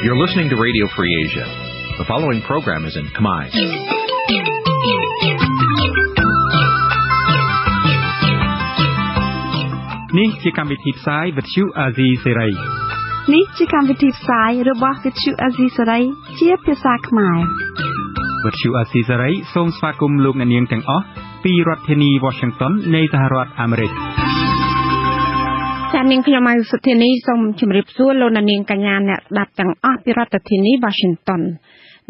You're listening to Radio Free Asia. The following program is in Khmer. នេះជាកម្មវិធីផ្សាយវិទ្យុអាស៊ីសេរីនេះជាកម្មវិធីផ្សាយរបស់វិទ្យុអាស៊ីសេរីជាភាសាខ្មែរវិទ្យុអាស៊ីសេរីសូមស្វាគមន៍លោកអ្នកនាងទាំងអស់ពីរដ្ឋធានី Washington នៃសហរដ្ឋអាមេរិកចា៎នាងខ្ញុំមកសុធានីសូមជម្រាបសួរលោកអ្នកនាងកញ្ញាអ្នកស្ដាប់ទាំងអស់ពីរដ្ឋធានី Washington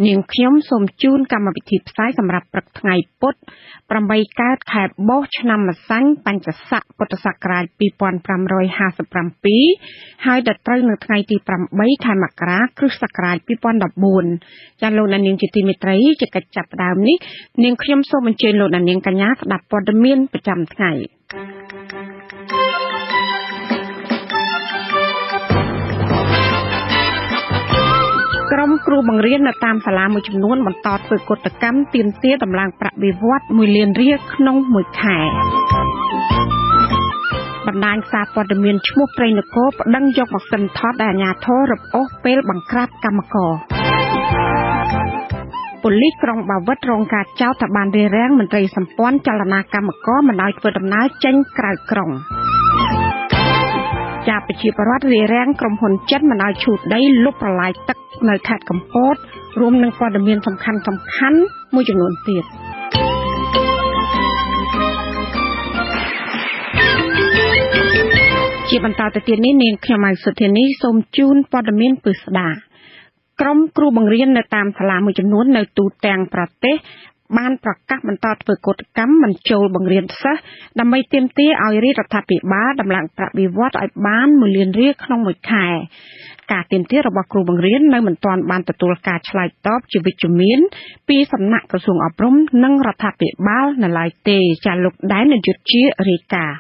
នាងខ្ញុំសូមជូនកម្មវិធីផ្សាយសម្រាប់ព្រឹកថ្ងៃពុធ8កើតខែបោះឆ្នាំម្សាញ់បញ្ញស័កពុទ្ធសករាជ2557ហើយដល់ត្រូវនៅថ្ងៃទី8ខែមករាគ្រិស្តសករាជ2014ចា៎លោកអ្នកនាងជាទីមេត្រីជាកិច្ចចាប់ផ្ដើមនេះនាងខ្ញុំសូមអញ្ជើញលោកអ្នកនាងកញ្ញាស្ដាប់ព័ត៌មានប្រចាំថ្ងៃក្រុមគ្រូបង្រៀននៅតាមសាលាមួយចំនួនបន្តធ្វើកតកម្មទាមទារតម្លើងប្រាក់បៀវត្ស1លានរៀលក្នុងមួយខែបណ្ដាញសារព័ត៌មានឈ្មោះព្រៃនគរប្តឹងយកម៉ាស៊ីនថតដែលអាជ្ញាធររំអូសពេលបង្ក្រាបកម្មករប៉ូលីសក្រុងបាវិតរងការចោទថាបានរារាំងមន្ត្រីសម្ព័ន្ធចលនាកម្មករមិនឲ្យធ្វើដំណើរចេញក្រៅក្រុងជាប្រជាពលរដ្ឋរារាំងក្រុមហ៊ុនចិនមិនឲ្យឈូសដីលុបប្រឡាយទឹកនៅខេត្តកំពតរួមនឹងព័ត៌មានសំខាន់មួយចំនួនទៀតជាបន្តទៅទៀតនេះនាងខ្ញុំមកសុធានីសូមជូនព័ត៌មានពិស្ដាក្រុមគ្រូបង្រៀននៅតាមសាលាមួយចំនួននៅទូទាំងប្រទេសបានប្រកាសបន្តធ្វើកតកម្មមិនចូលបង្រៀនសិស្សដើម្បីទាមទារឲ្យរដ្ឋាភិបាលដំឡើងប្រាក់បៀវត្សឲ្យបាន1លានរៀលក្នុងមួយខែការទាមទាររបស់គ្រូបង្រៀននៅមិនទាន់បានទទួលការឆ្លើយតបជាវិជ្ជមានពីសំណាក់ក្រសួងអប់រំនិងរដ្ឋាភិបាលនៅឡើយទេចាលោកដែនយុទ្ធជារាយការណ៍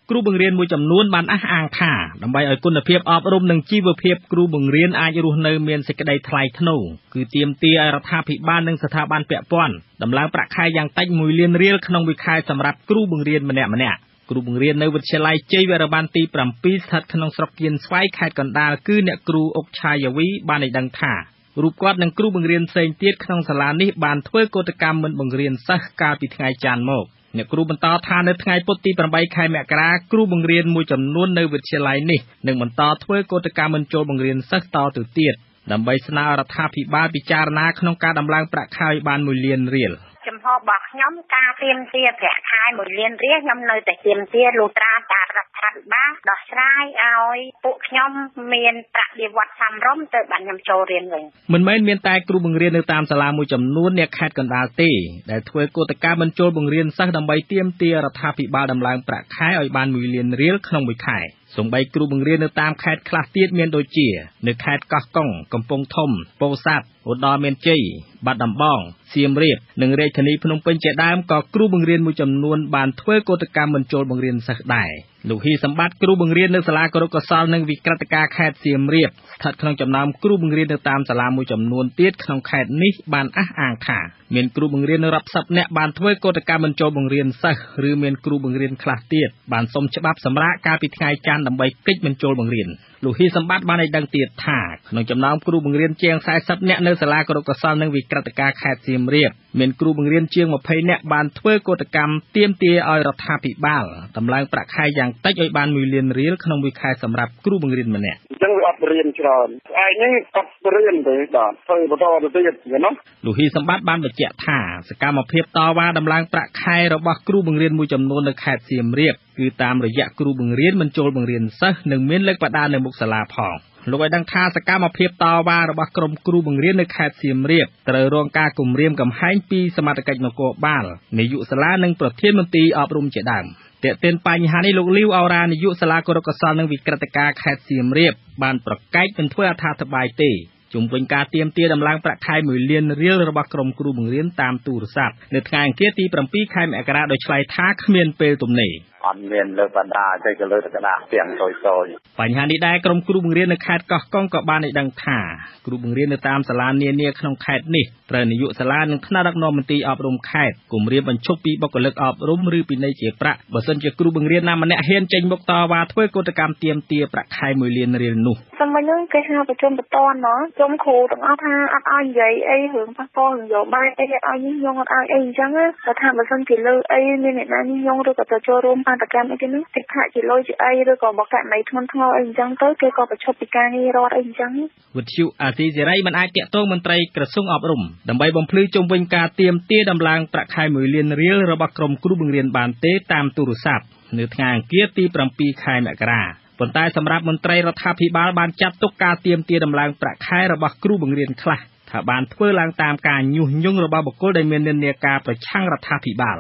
គ្រូបង្រៀនមួយចំនួនបានអះអាងថាដើម្បីឲ្យគុណភាពអប់រំនិងជីវភាពគ្រូបង្រៀនអាចរស់នៅមានសេចក្តីថ្លៃថ្នូរគឺទាមទារឲ្យរដ្ឋាភិបាលនិងស្ថាប័នពាក់ព័ន្ធដំឡើងប្រាក់ខែយ៉ាងតិច1លានរៀលក្នុងមួយខែសម្រាប់គ្រូបង្រៀនម្នាក់គ្រូបង្រៀននៅវិទ្យាល័យជ័យវរ្ម័នទី7ស្ថិតក្នុងស្រុកគៀនស្វាយខេត្តកណ្ដាលគឺអ្នកគ្រូអុកឆាយាវីបានឲ្យដឹងថារូបគាត់និងគ្រូបង្រៀនផ្សេងទៀតក្នុងសាលានេះបានធ្វើកតកម្មមិនបង្រៀនសិស្សកាលពីថ្ងៃច័ន្ទមកអ្នកគ្រូបន្តថានៅថ្ងៃពុធទី8ខែមករាគ្រូបង្រៀនមួយចំនួននៅវិទ្យាល័យនេះនឹងបន្តធ្វើកតកម្មមិនចូលបង្រៀនសិស្សតទៅទៀតដើម្បីស្នើរដ្ឋាភិបាលពិចារណាក្នុងការដំឡើងប្រាក់ខែឲ្យបាន1លានរៀលចំហរបស់ខ្ញុំការទាមទារប្រាក់ខែ1លានរៀលខ្ញុំនៅតែទាមទារលុះត្រាតែរដ្ឋាភិបាលដោះស្រាយឲ្យពួកខ្ញុំមានប្រាក់បៀវត្សសមរម្យទៅបានខ្ញុំចូលរៀនវិញមិនមែនមានតែគ្រូបង្រៀននៅតាមសាលាមួយចំនួននៅខេត្តកណ្ដាលទេដែលធ្វើកតកម្មមិនចូលបង្រៀនសិស្សដើម្បីទាមទាររដ្ឋាភិបាលដំឡើងប្រាក់ខែឲ្យបាន1លានរៀលក្នុងមួយខែសូម្បីគ្រូបង្រៀននៅតាមខេត្តខ្លះទៀតមានដូចជានៅខេត្តកោះកុងកំពង់ធំពោធិ៍សាត់ឧត្តរមានជ័យបាត់ដំបងសៀមរាបនិងរាជធានីភ្នំពេញជាដើមក៏គ្រូបង្រៀនមួយចំនួនបានធ្វើកតកម្មមិនចូលបង្រៀនសិស្សដែរលោកហ៊ីសម្បត្តិគ្រូបង្រៀននៅសាលាគរុកោសល្យនិងវិក្រិតការខេត្តសៀមរាបស្ថិតក្នុងចំណោមគ្រូបង្រៀននៅតាមសាលាមួយចំនួនទៀតក្នុងខេត្តនេះបានអះអាងថាមានគ្រូបង្រៀនរាប់សិបនាក់បានធ្វើកតកម្មមិនចូលបង្រៀនសិស្សឬមានគ្រូបង្រៀនខ្លះទៀតបានសុំច្បាប់សម្រាកកាលពីថ្ងៃច័ន្ទដើម្បីគេចមិនចូលបង្រៀនលោកហ៊ីសម្បត្តិបានឲ្យដឹងទៀតថាក្នុងចំណោមគ្រូបង្រៀនជាង40នាក់នៅសាលាគរុកោសល្យនិងវិក្រិតការខេត្តសៀមរាបមានគ្រូបង្រៀនជាង20នាក់បានធ្វើកតកម្មទាមទារឲ្យរដ្ឋាភិបាលដំឡើងប្រាក់ខែយ៉ាងតិចឲ្យបាន1លានរៀលក្នុងមួយខែសម្រាប់គ្រូបង្រៀនម្នាក់អញ្ចឹងវាអត់រៀនច្រើនឯងនេះអត់រៀនទេបាទធ្វើបន្តទៅទៀតណាលោកហ៊ីសម្បត្តិបានបញ្ជាក់ថាសកម្មភាពតវ៉ាដំឡើងប្រាក់ខែរបស់គ្រូបង្រៀនមួយចំនួននៅខេត្តសៀមរាបគឺតាមរយៈគ្រូបង្រៀនមិនចូលបង្រៀនសិស្សនិងមានលើកបដានៅមុខសាលាផងលោកឲ្យដឹងថាសកម្មភាពតវ៉ារបស់ក្រុមគ្រូបង្រៀននៅខេត្តសៀមរាបត្រូវរងការគំរាមកំហែងពីសមត្ថកិច្ចនគរបាលនាយកសាលានិងប្រធានមន្ត្រីអប់រំជាដើមទាក់ទិនបញ្ហានេះលោកលីវអរ៉ានាយកសាលាគរុកោសល្យនិងវិក្រិតការខេត្តសៀមរាបបានប្រកែកមិនធ្វើអត្ថាធិប្បាយទេជុំវិញការទាមទារដំឡើងប្រាក់ខែ1លានរៀលរបស់ក្រុមគ្រូបង្រៀនតាមទូរស័ព្ទនៅថ្ងៃអង្គារទី7ខែមករាដោយឆ្លើយថាគ្មានពេលទំនេរ អត់មានលើបណ្ដាតែក៏លើតែក្តារទាំងតូចៗបញ្ហានេះដែរក្រុមគ្រូបង្រៀននៅខេត្តកោះកុងក៏បានឲ្យដឹងថាគ្រូបង្រៀននៅតាមសាលានានាក្នុងខេត្តនេះត្រូវនាយកសាលានិងថ្នាក់ដឹកនាំមន្ទីរអប់រំខេត្តគម្រាមបញ្ឈប់ពីបុគ្គលិកអប់រំឬពិន័យជាប្រាក់បើសិនជាគ្រូបង្រៀនណាម្នាក់ហ៊ានចេញមុខតវ៉ាធ្វើកោតកម្មទាមទារប្រាក់ខែ1លានរៀលនោះសម្រាប់យើងគេហៅប្រជុំបន្ទាន់ណាជុំគ្រូទាំងអស់ថាអត់ឲ្យនិយាយអីរឿងប៉ះពាល់នយោបាយអីអត់ឲ្យញញងអត់ឲ្យអីអញ្ចឹងណាតែថាបើសិនជាលើអីមានអ្នកណាញញងឬក៏ទៅចូលរួមបាតកម្មអីគេនោះតិចថាជាលុយជាអីឬក៏មកករណីធ្ងន់ធ្ងរអីអញ្ចឹងទៅគេក៏បញ្ឈប់ពីការងាររដ្ឋអីអញ្ចឹងវិទ្យុអាស៊ីសេរីមិនអាចតាក់ទងមន្ត្រីក្រសួងអប់រំដើម្បីបំភ្លឺជុំវិញការទាមទារដំឡើងប្រាក់ខែ1លានរៀលរបស់ក្រុមគ្រូបង្រៀនបានទេតាមទូរស័ព្ទនៅថ្ងៃអង្គារទី7ខែមករាប៉ុន្តែសម្រាប់មន្ត្រីរដ្ឋាភិបាលបានចាត់ទុកការទាមទារដំឡើងប្រាក់ខែរបស់គ្រូបង្រៀនខ្លះថាបានធ្វើឡើងតាមការញុះញង់របស់បុគ្គលដែលមាននិន្នាការប្រឆាំងរដ្ឋាភិបាល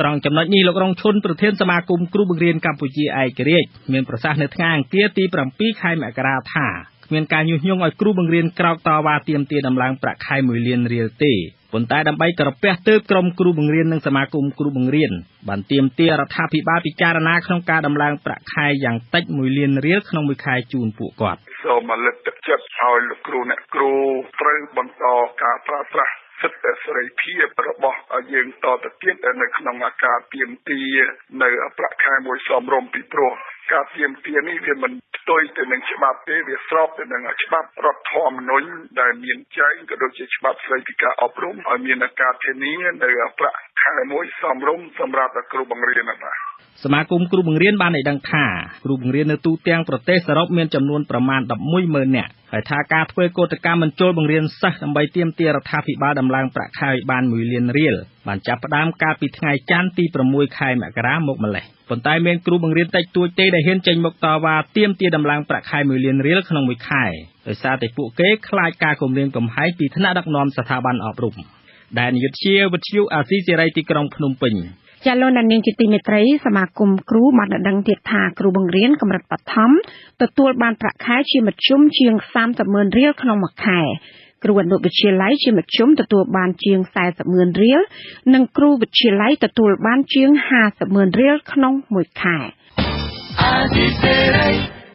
ត្រង់ចំណុចនេះលោករងឈុនប្រធានសមាគមគ្រូបង្រៀនកម្ពុជាឯករាជ្យមានប្រសាសន៍នៅថ្ងៃអង្គារទី7ខែមករាថាគ្មានការញុះញង់ឲ្យគ្រូបង្រៀនក្រោកតវ៉ាទាមទារដំឡើងប្រាក់ខែ1លានរៀលទេប៉ុន្តែដើម្បីក្រពះទើបក្រុមគ្រូបង្រៀននិងសមាគមគ្រូបង្រៀនបានទាមទាររដ្ឋាភិបាលពិចារណាក្នុងការដំឡើងប្រាក់ខែយ៉ាងតិច1លានរៀលក្នុងមួយខែជូនពួកគាត់សូមលើកទឹកចិត្តឲ្យលោកគ្រូអ្នកគ្រូត្រូវបន្តការប្រើប្រាស់សិទ្ធិសេរីភាពរបស់យើងតទៅទៀតនៅក្នុងការទាមទារនៅប្រាក់ខែមួយសមរម្យពីព្រោះការទាមទារនេះវាមិនផ្ទុយទៅនឹងច្បាប់ទេវាស្របទៅនឹងច្បាប់រដ្ឋធម្មនុញ្ញដែលមានចែងក៏ដូចជាច្បាប់ស្តីពីការអប់រំឲ្យមានការធានានៅប្រាក់ខែមួយសមរម្យសម្រាប់គ្រូបង្រៀនណាសមាគមគ្រូបង្រៀនបានឲ្យដឹងថាគ្រូបង្រៀននៅទូទាំងប្រទេសសរុបមានចំនួនប្រមាណ 110,000 នាក់ហើយថាការធ្វើកោតកម្មបញ្ចូលបង្រៀនសិស្សដើម្បីទាមទាររដ្ឋាភិបាលដំឡើងប្រាក់ខែឲ្យបាន1លានរៀលបានចាប់ផ្ដើមកាលពីថ្ងៃច័ន្ទទី6ខែមករាមកម្លេះប៉ុន្តែមានគ្រូបង្រៀនតិចតួចទេដែលហ៊ានចេញមុខតវ៉ាទាមទារដំឡើងប្រាក់ខែ1លានរៀលក្នុងមួយខែដោយសារតែពួកគេខ្លាចការគំរាមកំហែងពីថ្នាក់ដឹកនាំស្ថាប័នអប់រំដែលនាយកជាវិទ្យុអាស៊ីសេរីទីក្រុងភ្នំពេញចាលោកនាងជាទីមេត្រីសមាគមគ្រូបានដឹងទៀតថាគ្រូបង្រៀនកម្រិតបឋមទទួលបានប្រាក់ខែជាមធ្យមជាង 30,000 រៀលក្នុងមួយខែគ្រូអនុវិទ្យាល័យជាមធ្យមទទួលបានជាង 40,000 រៀលនិងគ្រូវិទ្យាល័យទទួលបានជាង 50,000 រៀលក្នុងមួយខែ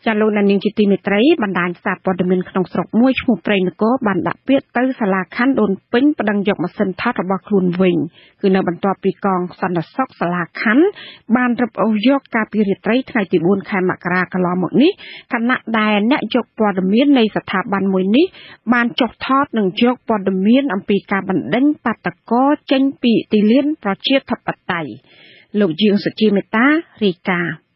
ចាលោកនាងជាទីមេត្រីបណ្ដាញសារព័ត៌មានក្នុងស្រុកមួយឈ្មោះព្រៃនគរបានដាក់ពាក្យទៅសាលាខណ្ឌដូនពេញប្តឹងយកម៉ាស៊ីនថតរបស់ខ្លួនវិញគឺនៅបន្ទាប់ពីកងសន្តិសុខសាលាខណ្ឌបានរឹបអូសយកកាលពីរាត្រីថ្ងៃទី4ខែមករាកន្លងមកនេះខណៈដែលអ្នកយកព័ត៌មាននៃស្ថាប័នមួយនេះបានចុះថតនិងយកព័ត៌មានអំពីការបណ្ដេញបាតកោចេញពីទីលានប្រជាធិបតេយ្យលោកយាងសុជាមេតារាយការណ៍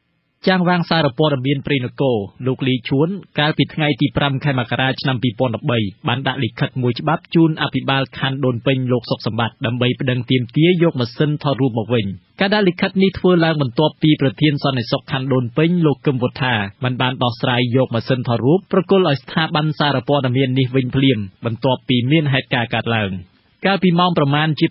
ចាងវាងសារព័ត៌មានព្រៃនគរលោកលីឈួនកាលពីថ្ងៃទី5ខែមករាឆ្នាំ2013បានដាក់លិខិតមួយច្បាប់ជូនអភិបាលខណ្ឌដូនពេញលោកសុកសម្បត្តិដើម្បីប្តឹងទាមទារយកម៉ាស៊ីនថតរូបមកវិញការដាក់លិខិតនេះធ្វើឡើងបន្ទាប់ពីប្រធានសន្តិសុខខណ្ឌដូនពេញលោកកឹមវុធាបានដោះស្រាយយកម៉ាស៊ីនថតរូបប្រគល់ឲ្យស្ថាប័នសារព័ត៌មាននេះវិញភ្លាមបន្ទាប់ពីមានហេតុការណ៍កើតឡើងកាលពីម៉ោងប្រមាណជា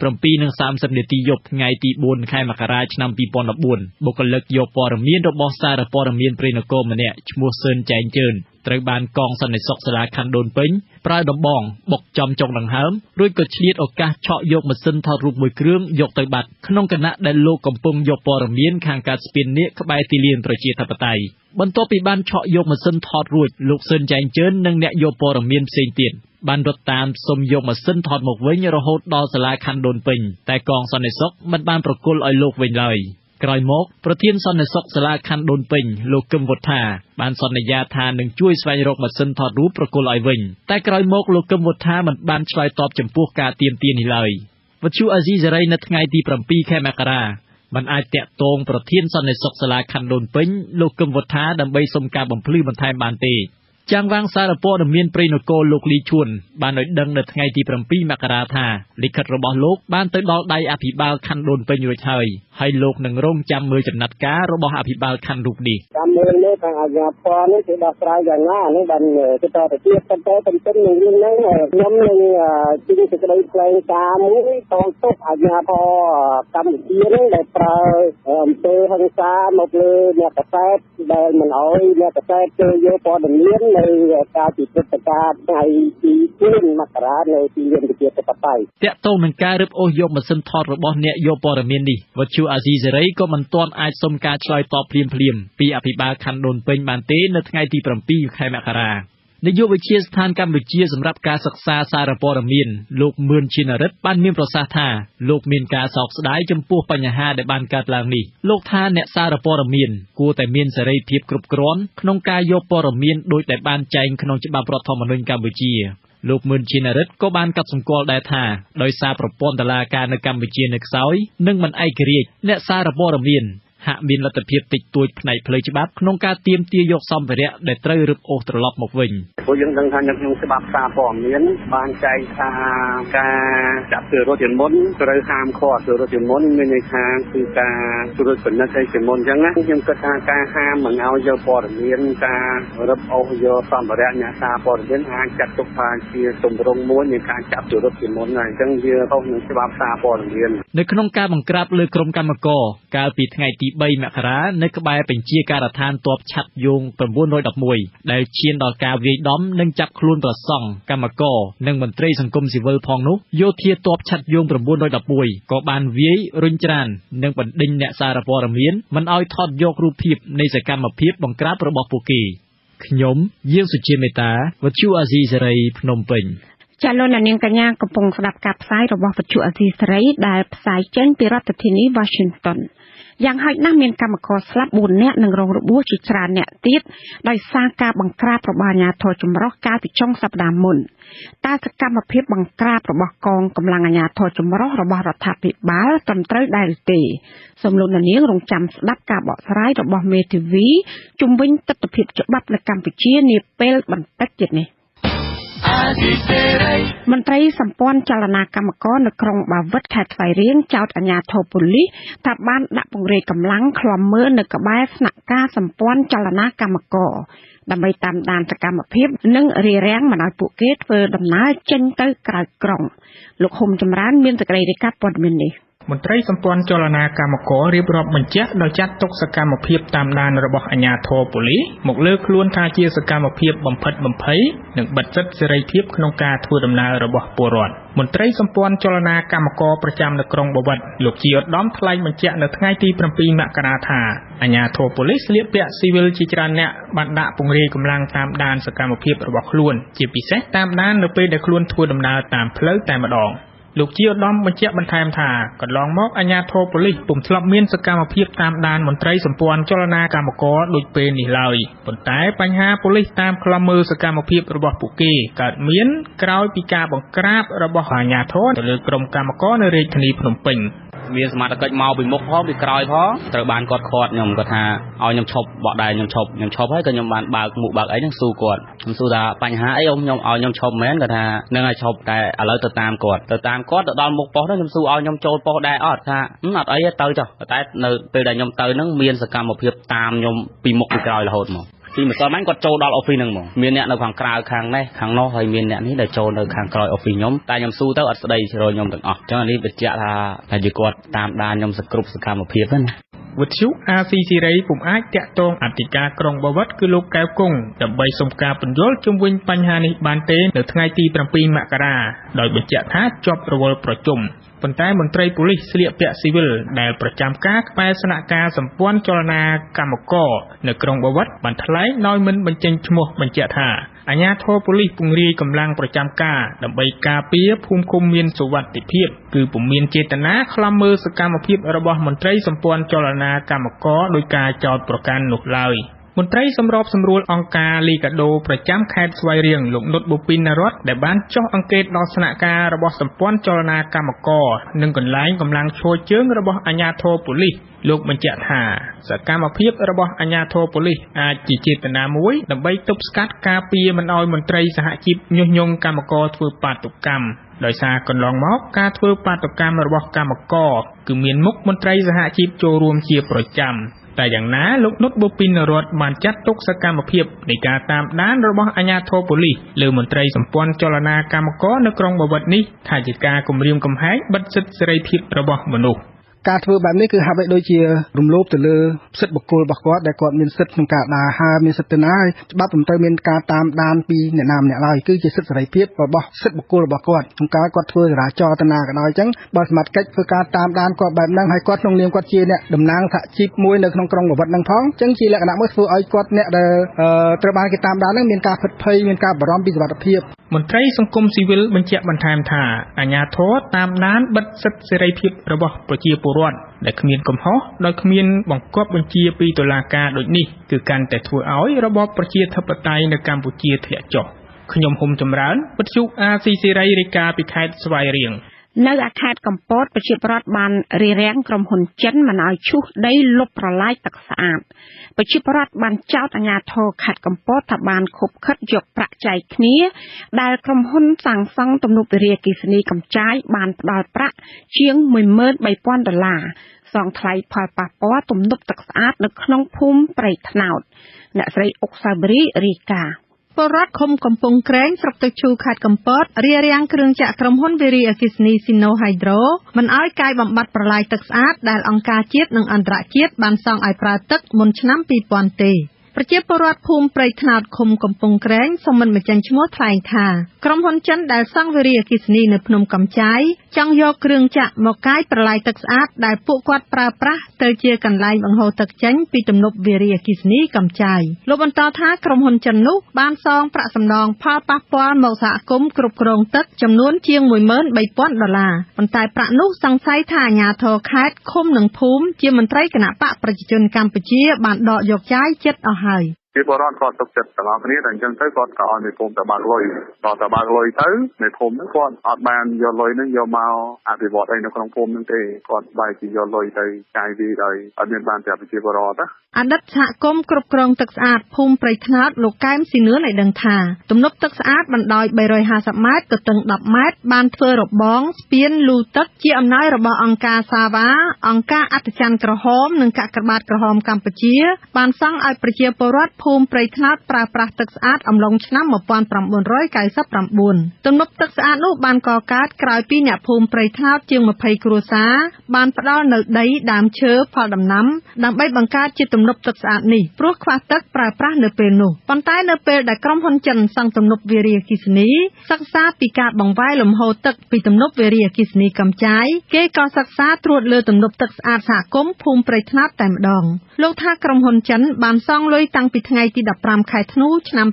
7:30 នាទីយប់ថ្ងៃទី4ខែមករាឆ្នាំ2014បុគ្គលិកយកព័ត៌មានរបស់សារព័ត៌មានព្រៃនគរម្នាក់ឈ្មោះសឿនចែងជឿនត្រូវបានកងសន្តិសុខសាលាខណ្ឌដូនពេញប្រើដំបងបុកចំចុងដង្ហើមរួចក៏ឆ្លៀតឱកាសឆក់យកម៉ាស៊ីនថតរូបមួយគ្រឿងយកទៅបាត់ក្នុងគណៈដែលលោកកំពុងយកព័ត៌មានខាងការស្ពាននាគក្បែរទីលានប្រជាធិបតេយ្យបន្ទាប់ពីបានឆក់យកម៉ាស៊ីនថតរួចលោកសឿនចែងជឿននិងអ្នកយកព័ត៌មានផ្សេងទៀតបានរត់តាមសុំយកម៉ាស៊ីនថតមកវិញរហូតដល់សាលាខណ្ឌដូនពេញតែកងសន្តិសុខមិនបានប្រគល់ឲ្យលោកវិញឡើយក្រោយមកប្រធានសន្តិសុខសាលាខណ្ឌដូនពេញលោកកឹមវុធាបានសន្យាថានឹងជួយស្វែងរកម៉ាស៊ីនថតរូបប្រគល់ឲ្យវិញតែក្រោយមកលោកកឹមវុធាមិនបានឆ្លើយតបចំពោះការទាមទារនេះឡើយវិទ្យុអាស៊ីសេរីនៅថ្ងៃទី7ខែមករាមិនអាចតាក់ទងប្រធានសន្តិសុខសាលាខណ្ឌដូនពេញលោកកឹមវុធាដើម្បីសុំការបំភ្លឺបន្ថែមបានទេចាំងវាងសារព័ត៌មានព្រៃនគរលោកលីឈួនបានឲ្យដឹងនៅថ្ងៃទី7មករាថាលិខិតរបស់លោកបានទៅដល់ដៃអភិបាលខណ្ឌដូនពេញរួចហើយលោកនឹងរងចាំមើលចំណាត់ការរបស់អភិបាលខណ្ឌរូបនេះតាមមើលនេះខាងអាជ្ញាធរនេះគេដោះស្រាយយ៉ាងណានេះបានទៅតទៅទៀតទៅទន្ទឹមនឹងរឿងហ្នឹងខ្ញុំនឹងជិះសេចក្តីថ្លែងការណ៍មួយតងទុកអាជ្ញាធរកម្ពុជានេះដែលប្រើអំពើហិង្សាមកលើអ្នកកសែតដែលមិនអោយអ្នកកសែតចូលយកព័ត៌មាននៅ នៅការពិព្រឹត្តិការណ៍ថ្ងៃទី4មករានៅទីលានវិទ្យាសាស្ត្របៃតាក់ទងនឹងការរឹបអូសយកម៉ាស៊ីនថតរបស់អ្នកយកព័ត៌មាននេះវត្ថុអាស៊ីសេរីក៏មិនទាន់អាចសុំការឆ្លើយតបភ្លាមៗពីអភិបាលខណ្ឌដូនពេញបានទេនៅថ្ងៃទី7ខែមករានាយកវិទ្យាស្ថានកម្ពុជាសម្រាប់ការសិក្សាសារព័ត៌មានលោកមឿនជានរិទ្ធបានមានប្រសាសន៍ថាលោកមានការសោកស្ដាយចំពោះបញ្ហាដែលបានកើតឡើងនេះលោកថាអ្នកសារព័ត៌មានគួរតែមានសេរីភាពគ្រប់គ្រាន់ក្នុងការយកព័ត៌មានដោយដែលបានចែងក្នុងច្បាប់រដ្ឋធម្មនុញ្ញកម្ពុជាលោកមឿនជានរិទ្ធក៏បានកត់សម្គាល់ដែរថាដោយសារប្រព័ន្ធតុលាការនៅកម្ពុជានៅខ្សោយនិងមិនឯករាជ្យអ្នកសារព័ត៌មានហាក់មានលទ្ធភាពតិចតួចផ្នែកផ្លូវច្បាប់ក្នុងការទាមទារយកសម្ភារៈដែលត្រូវរឹបអូសត្រឡប់មកវិញព្រោះយើងដឹងថានៅក្នុងច្បាប់សារព័ត៌មានបានចែងថាការចាប់ធ្វើរត់ជាមុនត្រូវហាមឃាត់ធ្វើរត់ជាមុនមានន័យថាគឺការធ្វើរត់ពិនិត្យជាមុនអញ្ចឹងណាខ្ញុំគិតថាការហាមមិនឲ្យយកព័ត៌មានការរឹបអូសយកសម្ភារៈអ្នកសារព័ត៌មានអាចចាត់ទុកថាជាទម្រង់មួយនៃការចាប់ធ្វើរត់ជាមុនហើយអញ្ចឹងវាខុសនឹងច្បាប់សារព័ត៌មាននៅក្នុងការបង្ក្រាបលើក្រុមកម្មករកាលពីថ្ងៃទី3មករានៅក្បែរបញ្ជាការដ្ឋានទ័ពឆ័ត្រយោង911ដែលឈានដល់ការវាយដំនិងចាប់ខ្លួនប្រសង់កម្មករនិងមន្ត្រីសង្គមស៊ីវិលផងនោះយោធាទ័ពឆ័ត្រយោង911ក៏បានវាយរុញច្រាននិងបណ្ដេញអ្នកសារព័ត៌មានមិនឲ្យថតយករូបភាពនៃសកម្មភាពបង្ក្រាបរបស់ពួកគេខ្ញុំយាងសុជាមេតាវិទ្យុអាស៊ីសេរីភ្នំពេញចាលោកនាងកញ្ញាកំពុងស្ដាប់ការផ្សាយរបស់វិទ្យុអាស៊ីសេរីដែលផ្សាយចេញពីរដ្ឋធានី Washington យ៉ាងហោចណាស់មានកម្មករស្លាប់4នាក់និងរងរបួសជាច្រើនអ្នកទៀតដោយសារការបង្ក្រាបរបស់អាជ្ញាធរចម្រុះកាលពីចុងសប្តាហ៍មុនតើសកម្មភាពបង្ក្រាបរបស់កងកម្លាំងអាជ្ញាធរចម្រុះរបស់រដ្ឋាភិបាលត្រឹមត្រូវដែរឬទេសូមលោកនាងរងចាំស្ដាប់ការបកស្រាយរបស់មេធាវីជុំវិញទស្សនវិជ្ជាច្បាប់នៅកម្ពុជានាពេលបន្តិចទៀតនេះមន្ត្រីសម្ព័ន្ធចលនាកម្មករនៅក្រុងបាវិតខេត្តស្វាយរៀងចោទអាជ្ញាធរប៉ូលីសថាបានដាក់ពង្រាយកម្លាំងឃ្លាំមើលនៅក្បែរស្នាក់ការសម្ព័ន្ធចលនាកម្មករដើម្បីតាមដានសកម្មភាពនិងរារាំងមិនឲ្យពួកគេធ្វើដំណើរចេញទៅក្រៅក្រុងលោកហ៊ុំចម្រើនមានសេចក្តីរាយការណ៍ព័ត៌មាននេះមន្ត្រីសម្ព័ន្ធចលនាកម្មកររៀបរាប់បញ្ជាក់ដោយចាត់ទុកសកម្មភាពតាមដានរបស់អាជ្ញាធរប៉ូលីសមកលើខ្លួនថាជាសកម្មភាពបំផិតបំភ័យនិងបិទសិទ្ធិសេរីភាពក្នុងការធ្វើដំណើររបស់ពលរដ្ឋមន្ត្រីសម្ព័ន្ធចលនាកម្មករប្រចាំនៅក្រុងបាវិតលោកជាឧត្តមថ្លែងបញ្ជាក់នៅថ្ងៃទី7មករាថាអាជ្ញាធរប៉ូលីសស្លៀកពាក់ស៊ីវិលជាច្រើនអ្នកបានដាក់ពង្រាយកម្លាំងតាមដានសកម្មភាពរបស់ខ្លួនជាពិសេសតាមដាននៅពេលដែលខ្លួនធ្វើដំណើរតាមផ្លូវតែម្ដងលោកជាឧត្តមបញ្ជាក់បន្ថែមថាកន្លងមកអាជ្ញាធរប៉ូលីសពុំធ្លាប់មានសកម្មភាពតាមដានមន្ត្រីសម្ព័ន្ធចលនាកម្មករដូចពេលនេះឡើយប៉ុន្តែបញ្ហាប៉ូលីសតាមឃ្លាំមើលសកម្មភាពរបស់ពួកគេកើតមានក្រោយពីការបង្ក្រាបរបស់អាជ្ញាធរទៅលើក្រុមកម្មករនៅរាជធានីភ្នំពេញមានសមត្ថកិច្ចមកពីមុខផងពីក្រោយផងត្រូវបានគាត់ខាត់ខ្ញុំគាត់ថាឲ្យខ្ញុំឈប់បកដែរខ្ញុំឈប់ហើយក៏ខ្ញុំបានបើកមុខបើកអីហ្នឹងស៊ូគាត់ខ្ញុំស៊ូថាបញ្ហាអីខ្ញុំឲ្យខ្ញុំឈប់មែនគាត់ថានឹងឲ្យឈប់តែឥឡូវទៅតាមគាត់ទៅដល់មុខប៉ុស្តិ៍ហ្នឹងខ្ញុំស៊ូឲ្យខ្ញុំចូលប៉ុស្តិ៍ដែរអត់ថាអត់អីទៅចុះតែនៅពេលដែលខ្ញុំទៅហ្នឹងមានសកម្មភាពតាមខ្ញុំពីមុខពីក្រោយរហូតមកពីម្សិលមិញគាត់ចូលដល់ office ហ្នឹងមកមានអ្នកនៅខាងក្រៅខាងនេះខាងនោះហើយមានអ្នកនេះដែលចូលនៅខាងក្រោយ office ខ្ញុំតែខ្ញុំស៊ូទៅអត់ស្ដីរខ្ញុំទាំងអស់អញ្ចឹងនេះបញ្ជាក់ថាជាគាត់តាមដានខ្ញុំសគ្រប់សកម្មភាពហ្នឹងណាវិទ្យុអាស៊ីសេរីពុំអាចតាក់ទងអធិការក្រុងបាវិតគឺលោកកែវគង់ដើម្បីសុំការពន្យល់ជុំវិញបញ្ហានេះបានទេនៅថ្ងៃទី7មករាដោយបញ្ជាក់ថាជាប់រវល់ប្រជុំប៉ុន្តែមន្ត្រីប៉ូលីសស្លៀកពាក់ស៊ីវិលដែលប្រចាំការក្បែរស្នាក់ការសម្ព័ន្ធចលនាកម្មករនៅក្រុងបាវិតបានថ្លែងដោយមិនបញ្ចេញឈ្មោះបញ្ជាក់ថាអាជ្ញាធរប៉ូលីសពង្រាយកម្លាំងប្រចាំការដើម្បីការពារភូមិឃុំមានសុវត្ថិភាពគឺពុំមានចេតនាឃ្លាំមើលសកម្មភាពរបស់មន្ត្រីសម្ព័ន្ធចលនាកម្មករដោយការចោទប្រកាន់នោះឡើយមន្ត្រីសម្របសម្រួលអង្គការលីកាដូប្រចាំខេត្តស្វាយរៀងលោកនុតបូពីនរតដែលបានចុះអង្កេតដល់ស្នាក់ការរបស់សម្ព័ន្ធចលនាកម្មករនិងកន្លែងកម្លាំងឈរជើងរបស់អាជ្ញាធរប៉ូលីសលោកបញ្ជាក់ថាសកម្មភាពរបស់អាជ្ញាធរប៉ូលីសអាចជាចេតនាមួយដើម្បីទប់ស្កាត់ការពារមិនឲ្យមន្ត្រីសហជីពញុះញង់កម្មករធ្វើបាតុកម្មដោយសារកន្លងមកការធ្វើបាតុកម្មរបស់កម្មករគឺមានមុខមន្ត្រីសហជីពចូលរួមជាប្រចាំតែយ៉ាងណាលោកនុតបូពីនរតបានចាត់ទុកសកម្មភាពនៃការតាមដានរបស់អាជ្ញាធរប៉ូលីសលើមន្ត្រីសម្ព័ន្ធចលនាកម្មករនៅក្រុងបាវិតនេះថាជាការគំរាមកំហែងបិទសិទ្ធិសេរីភាពរបស់មនុស្ស ការធ្វើបែបនេះគឺហាក់បីដូចជារំលោភទៅលើសិទ្ធិបុគ្គលរបស់គាត់ដែលគាត់មានសិទ្ធិក្នុងការដើរហើរមានសិទ្ធិទៅណាហើយច្បាប់មិនត្រូវមានការតាមដានពីអ្នកណាម្នាក់ឡើយគឺជាសិទ្ធិសេរីភាពរបស់សិទ្ធិបុគ្គលរបស់គាត់ក្នុងការគាត់ធ្វើចរាចរណ៍ទៅណាក៏ដោយអញ្ចឹងបើសមត្ថកិច្ចធ្វើការតាមដានគាត់បែបហ្នឹងហើយគាត់ក្នុងនាមគាត់ជាអ្នកតំណាងសហជីពមួយនៅក្នុងក្រុងបាវិតហ្នឹងផងអញ្ចឹងជាលក្ខណៈមួយធ្វើឲ្យគាត់អ្នកដែលត្រូវបានគេតាមដានហ្នឹងមានការភិតភ័យមានការបារម្ភពីសុវត្ថិភាពមន្ត្រីសង្គមស៊ីវិលបញ្ជាក់បន្ថែមថាអាជ្ញាធរតាមដានបិទសិទ្ធិសេរីភាពរបស់ប្រជាពលរដ្ឋដែលគ្មានកំហុសដោយគ្មានបង្គាប់បញ្ជាពីតុលាការដូចនេះគឺកាន់តែធ្វើឲ្យរបបប្រជាធិបតេយ្យនៅកម្ពុជាធ្លាក់ចុះខ្ញុំហ៊ុំចម្រើនវិទ្យុ RC សេរីរាយការណ៍ពីខេត្តស្វាយរៀងនៅខេត្តកំពតប្រជាពលរដ្ឋបានរារាំងក្រុមហ៊ុនចិនមិនឲ្យឈូសដីលុបប្រឡាយទឹកស្អាតប្រជាពលរដ្ឋបានចោទអាជ្ញាធរខេត្តកំពតថាបានខុបខិតយកប្រាក់ចែកគ្នាដែលក្រុមហ៊ុនសាងសង់ទំនប់វារីអគ្គិសនីកំចាយបានផ្ដល់ប្រាក់ជាង$13,000សងថ្លៃផលប៉ះពាល់ទំនប់ទឹកស្អាតនៅក្នុងភូមិព្រៃថ្នោតអ្នកស្រីអុកសាវរីរាយការណ៍ពលរដ្ឋឃុំកំពង់ក្រែងស្រុកទឹកឈូខេត្តកំពតរារាំងគ្រឿងចក្រក្រុមហ៊ុនវារីអគ្គិសនី Sino Hydro មិនឲ្យកាយបំបត្តិប្រឡាយទឹកស្អាតដែលអង្គការជាតិនិងអន្តរជាតិបានសង់ឲ្យប្រើទឹកមុនឆ្នាំ2000ទេប្រជាពលរដ្ឋភូមិព្រៃថ្នោតឃុំកំពង់ក្រែងសូមមិនបញ្ចេញឈ្មោះថ្លែងថាក្រុមហ៊ុនចិនដែលសង់វារីអគ្គិសនីនៅភ្នំកំចាយចង់យកគ្រឿងចក្រមកកាយប្រឡាយទឹកស្អាតដែលពួកគាត់ប្រើប្រាស់ទៅជាកន្លែងបង្ហូរទឹកចេញពីទំនប់វារីអគ្គិសនីកំចាយលោកបន្តថាក្រុមហ៊ុនចិននោះបានសងប្រាក់សំណងផលប៉ះពាល់មកសហគមន៍គ្រប់គ្រងទឹកចំនួនជាង$13,000ប៉ុន្តែប្រាក់នោះសង្ស័យថាអាជ្ញាធរខេត្តឃុំនិងភូមិជាមន្ត្រីគណៈបកប្រជាជនកម្ពុជាបានដកយកចាយចិត្តអស់ហើយពីបរិវត្តគាត់ទុកចិត្តទាំងអស់គ្នាតែអញ្ចឹងទៅគាត់ក៏ឲ្យមេភូមិទៅបើកលុយដល់ទៅបើកលុយទៅមេភូមិហ្នឹងគាត់អត់បានយកលុយហ្នឹងយកមកអភិវឌ្ឍអីនៅក្នុងភូមិហ្នឹងទេគាត់បែរជាយកលុយទៅចាយវាដោយអត់មានបានប្រាប់ប្រជាពលរដ្ឋណាអតីតសហគមន៍គ្រប់គ្រងទឹកស្អាតភូមិព្រៃថ្នោតលោកកែមស៊ីនឿនឲ្យដឹងថាទំនប់ទឹកស្អាតបណ្ដោយ350ម៉ែត្រទទឹង10ម៉ែត្របានធ្វើរបងស្ពានលូទឹកជាអំណោយរបស់អង្គការសាវ៉ាអង្គការអត្តច័ន្ទក្រហមនិងកាកបាទក្រហមកម្ពុជាបានសង់ឲ្យប្រជាពលរដ្ឋភូមិព្រៃថ្នោតប្រើប្រាស់ទឹកស្អាតអំឡុងឆ្នាំ1999ទំនប់ទឹកស្អាតនោះបានកកើតក្រោយពីអ្នកភូមិព្រៃថ្នោតជាង20គ្រួសារបានផ្ដល់នៅដីដើមឈើផលដំណាំដើម្បីបង្កើតជាទំនប់ទឹកស្អាតនេះព្រោះខ្វះទឹកប្រើប្រាស់នៅពេលនោះប៉ុន្តែនៅពេលដែលក្រុមហ៊ុនចិនសង់ទំនប់វារីអគ្គិសនីសិក្សាពីការបង្វែរលំហូរទឹកពីទំនប់វារីអគ្គិសនីកំចាយគេក៏សិក្សាត្រួតលើទំនប់ទឹកស្អាតសហគមន៍ភូមិព្រៃថ្នោតតែម្ដងលោកថាក្រុមហ៊ុនចិនបានសងលុយតាំងពីថ្ងៃទី15ខែធ្នូឆ្នាំ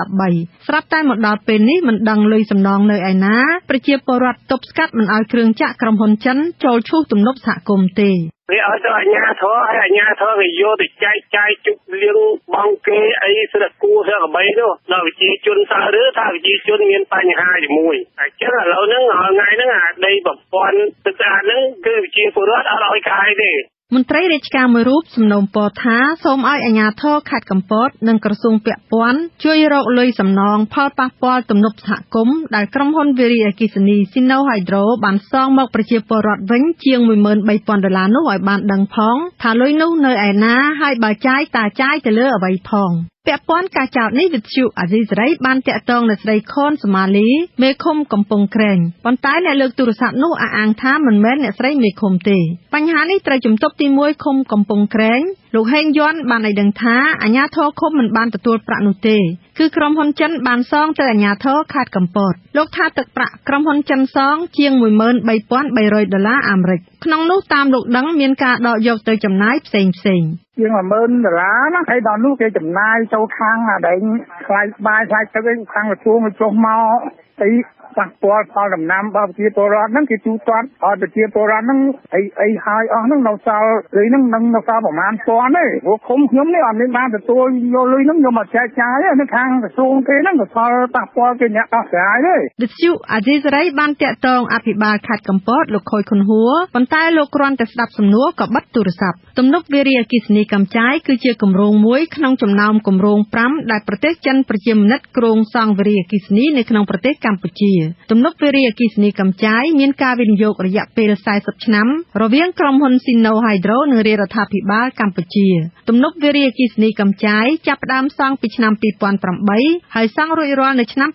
2013ស្រាប់តែមកដល់ពេលនេះមិនដឹងលុយសំណងនៅឯណាប្រជាពលរដ្ឋទប់ស្កាត់មិនឲ្យគ្រឿងចក្រក្រុមហ៊ុនចិនចូលឈូសទំនប់សហគមន៍ទេវាឲ្យទៅអាជ្ញាធរឲ្យអាជ្ញាធរគេយកទៅចែកចាយជុកលៀងបងគេអីស្រាប់គួរស្រាប់កបីនោះដល់វិជាជនសើឬថាវិជាជនមានបញ្ហាជាមួយអញ្ចឹងឥឡូវហ្នឹងថ្ងៃហ្នឹងអាដីប្រព័ន្ធទឹកស្អាតហ្នឹងគឺវិជាពលរដ្ឋអត់ឲ្យកាយទេមន្ត្រីរាជការមួយរូបសំណូមពរថាសូមឲ្យអាជ្ញាធរខេត្តកំពតនិងក្រសួងពាក់ព័ន្ធជួយរកលុយសំណងផលប៉ះពាល់ទំនប់សហគមន៍ដែលក្រុមហ៊ុនវារីអគ្គិសនី Sino Hydro បានសងមកប្រជាពលរដ្ឋវិញជាង$13,000នោះឲ្យបានដឹងផងថាលុយនោះនៅឯណាហើយបើចាយតើចាយទៅលើអ្វីផងពាក់ព័ន្ធការចោទនេះវិទ្យុអាស៊ីសេរីបានតាក់ទងអ្នកស្រីខនសុមាលីមេឃុំកំពង់ក្រែងប៉ុន្តែអ្នកលើកទូរស័ព្ទនោះអះអាងថាមិនមែនអ្នកស្រីមេឃុំទេបញ្ហានេះត្រូវជំទប់ទី1ឃុំកំពង់ក្រែងលោកហេងយន់បានឲ្យដឹងថាអាជ្ញាធរឃុំមិនបានទទួលប្រាក់នោះទេគឺក្រុមហ៊ុនចិនបានសងទៅអាជ្ញាធរខេត្តកំពតលោកថាទឹកប្រាក់ក្រុមហ៊ុនចិនសងជាង$13,300អាមេរិកក្នុងនោះតាមលោកដឹងមានការដកយកទៅចំណាយផ្សេងជាង$10,000ណាហើយដល់នោះគេចំណាយចូលខាងអាដែងខ្លាយបាយខ្លាយទឹកឯងខាងក្រសួងចុះមកអីប៉ះពាល់ផលដំណាំរបស់ប្រជាពលរដ្ឋហ្នឹងគេទូទាត់ឲ្យប្រជាពលរដ្ឋហ្នឹងអីហើយអស់ហ្នឹងនៅសល់លុយហ្នឹងនឹងនៅសល់ប្រហែលពាន់ទេព្រោះឃុំខ្ញុំនេះអត់មានបានទទួលយកលុយហ្នឹងយកមកចែកចាយទេខាងក្រសួងគេហ្នឹងក៏ផលប៉ះពាល់គេអ្នកដោះស្រាយទេវិទ្យុអាស៊ីសេរីបានតាក់ទងអភិបាលខេត្តកំពតលោកខូចខុនហួរប៉ុន្តែលោកគ្រាន់តែស្ដាប់សំណួរក៏បិទទូរស័ព្ទទំនប់វារីអគ្គិសនីកំចាយគឺជាគម្រោងមួយក្នុងចំណោមគម្រោង5ដែលប្រទេសចិនប្រជាមានិតគ្រោងសង់វារីអគ្គិសនីនៅក្នុងប្រទេសកម្ពុជា ទំនប់វារីអគ្គិសនីកម្ពុជាមានការវិនិយោគរយៈពេល40ឆ្នាំរវាងក្រុមហ៊ុន Sino Hydro និងរាជរដ្ឋាភិបាលកម្ពុជាទំនប់វារីអគ្គិសនីកម្ពុជាចាប់ផ្ដើមសង់ពីឆ្នាំ2008ហើយសង់រួចរាល់នៅឆ្នាំ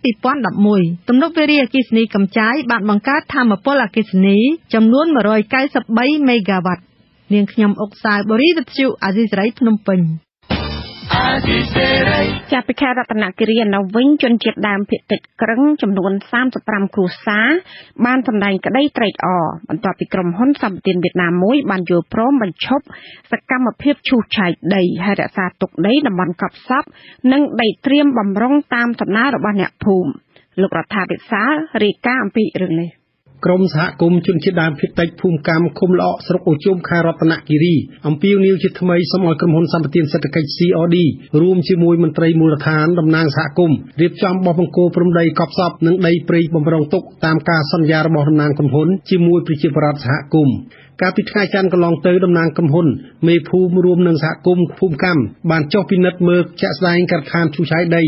2011ទំនប់វារីអគ្គិសនីកម្ពុជាបានបង្កើតថាមពលអគ្គិសនីចំនួន193មេហ្គាវ៉ាត់នាងខ្ញុំអុកសាវបរីវិទ្យុអាស៊ីសេរីភ្នំពេញចាប់ពីខេត្តរតនគិរីនៅវិញជនជាតិដើមភាគតិចក្រឹងចំនួន35គ្រួសារបានសម្ដែងក្តីត្រេកអរបន្ទាប់ពីក្រុមហ៊ុនសម្បត្តិវៀតណាមមួយបានយល់ព្រមបញ្ឈប់សកម្មភាពឈូសឆាយដីហើយរក្សាទុកដីតំបន់កប់សពនិងដីត្រៀមបំរុងតាមសំណើរបស់អ្នកភូមិលោករដ្ឋាភិបាលរាយការណ៍អំពីរឿងនេះក្រមសហគមន៍ជនជាតិដើមភាគតិចភូមិកម្មឃុំល្អក់ស្រុកអូជុំខេត្តរតនគិរីអំពាវនាវជាថ្មីសូមឲ្យក្រុមហ៊ុនសម្បត្តិសេដ្ឋកិច្ច COD រួមជាមួយមន្ត្រីមូលដ្ឋានតំណាងសហគមន៍រៀបចំបោះបង្គោលព្រំដីកប់សពនិងដីព្រៃបំរុងទុកតាមការសន្យារបស់តំណាងក្រុមហ៊ុនជាមួយប្រជាពលរដ្ឋសហគមន៍កាលពីថ្ងៃច័ន្ទកន្លងទៅតំណាងក្រុមហ៊ុនមេភូមិរួមនឹងសហគមន៍ភូមិកម្មបានចុះពិនិត្យមើលជាក់ស្ដែងការដ្ឋានឈូសឆាយដី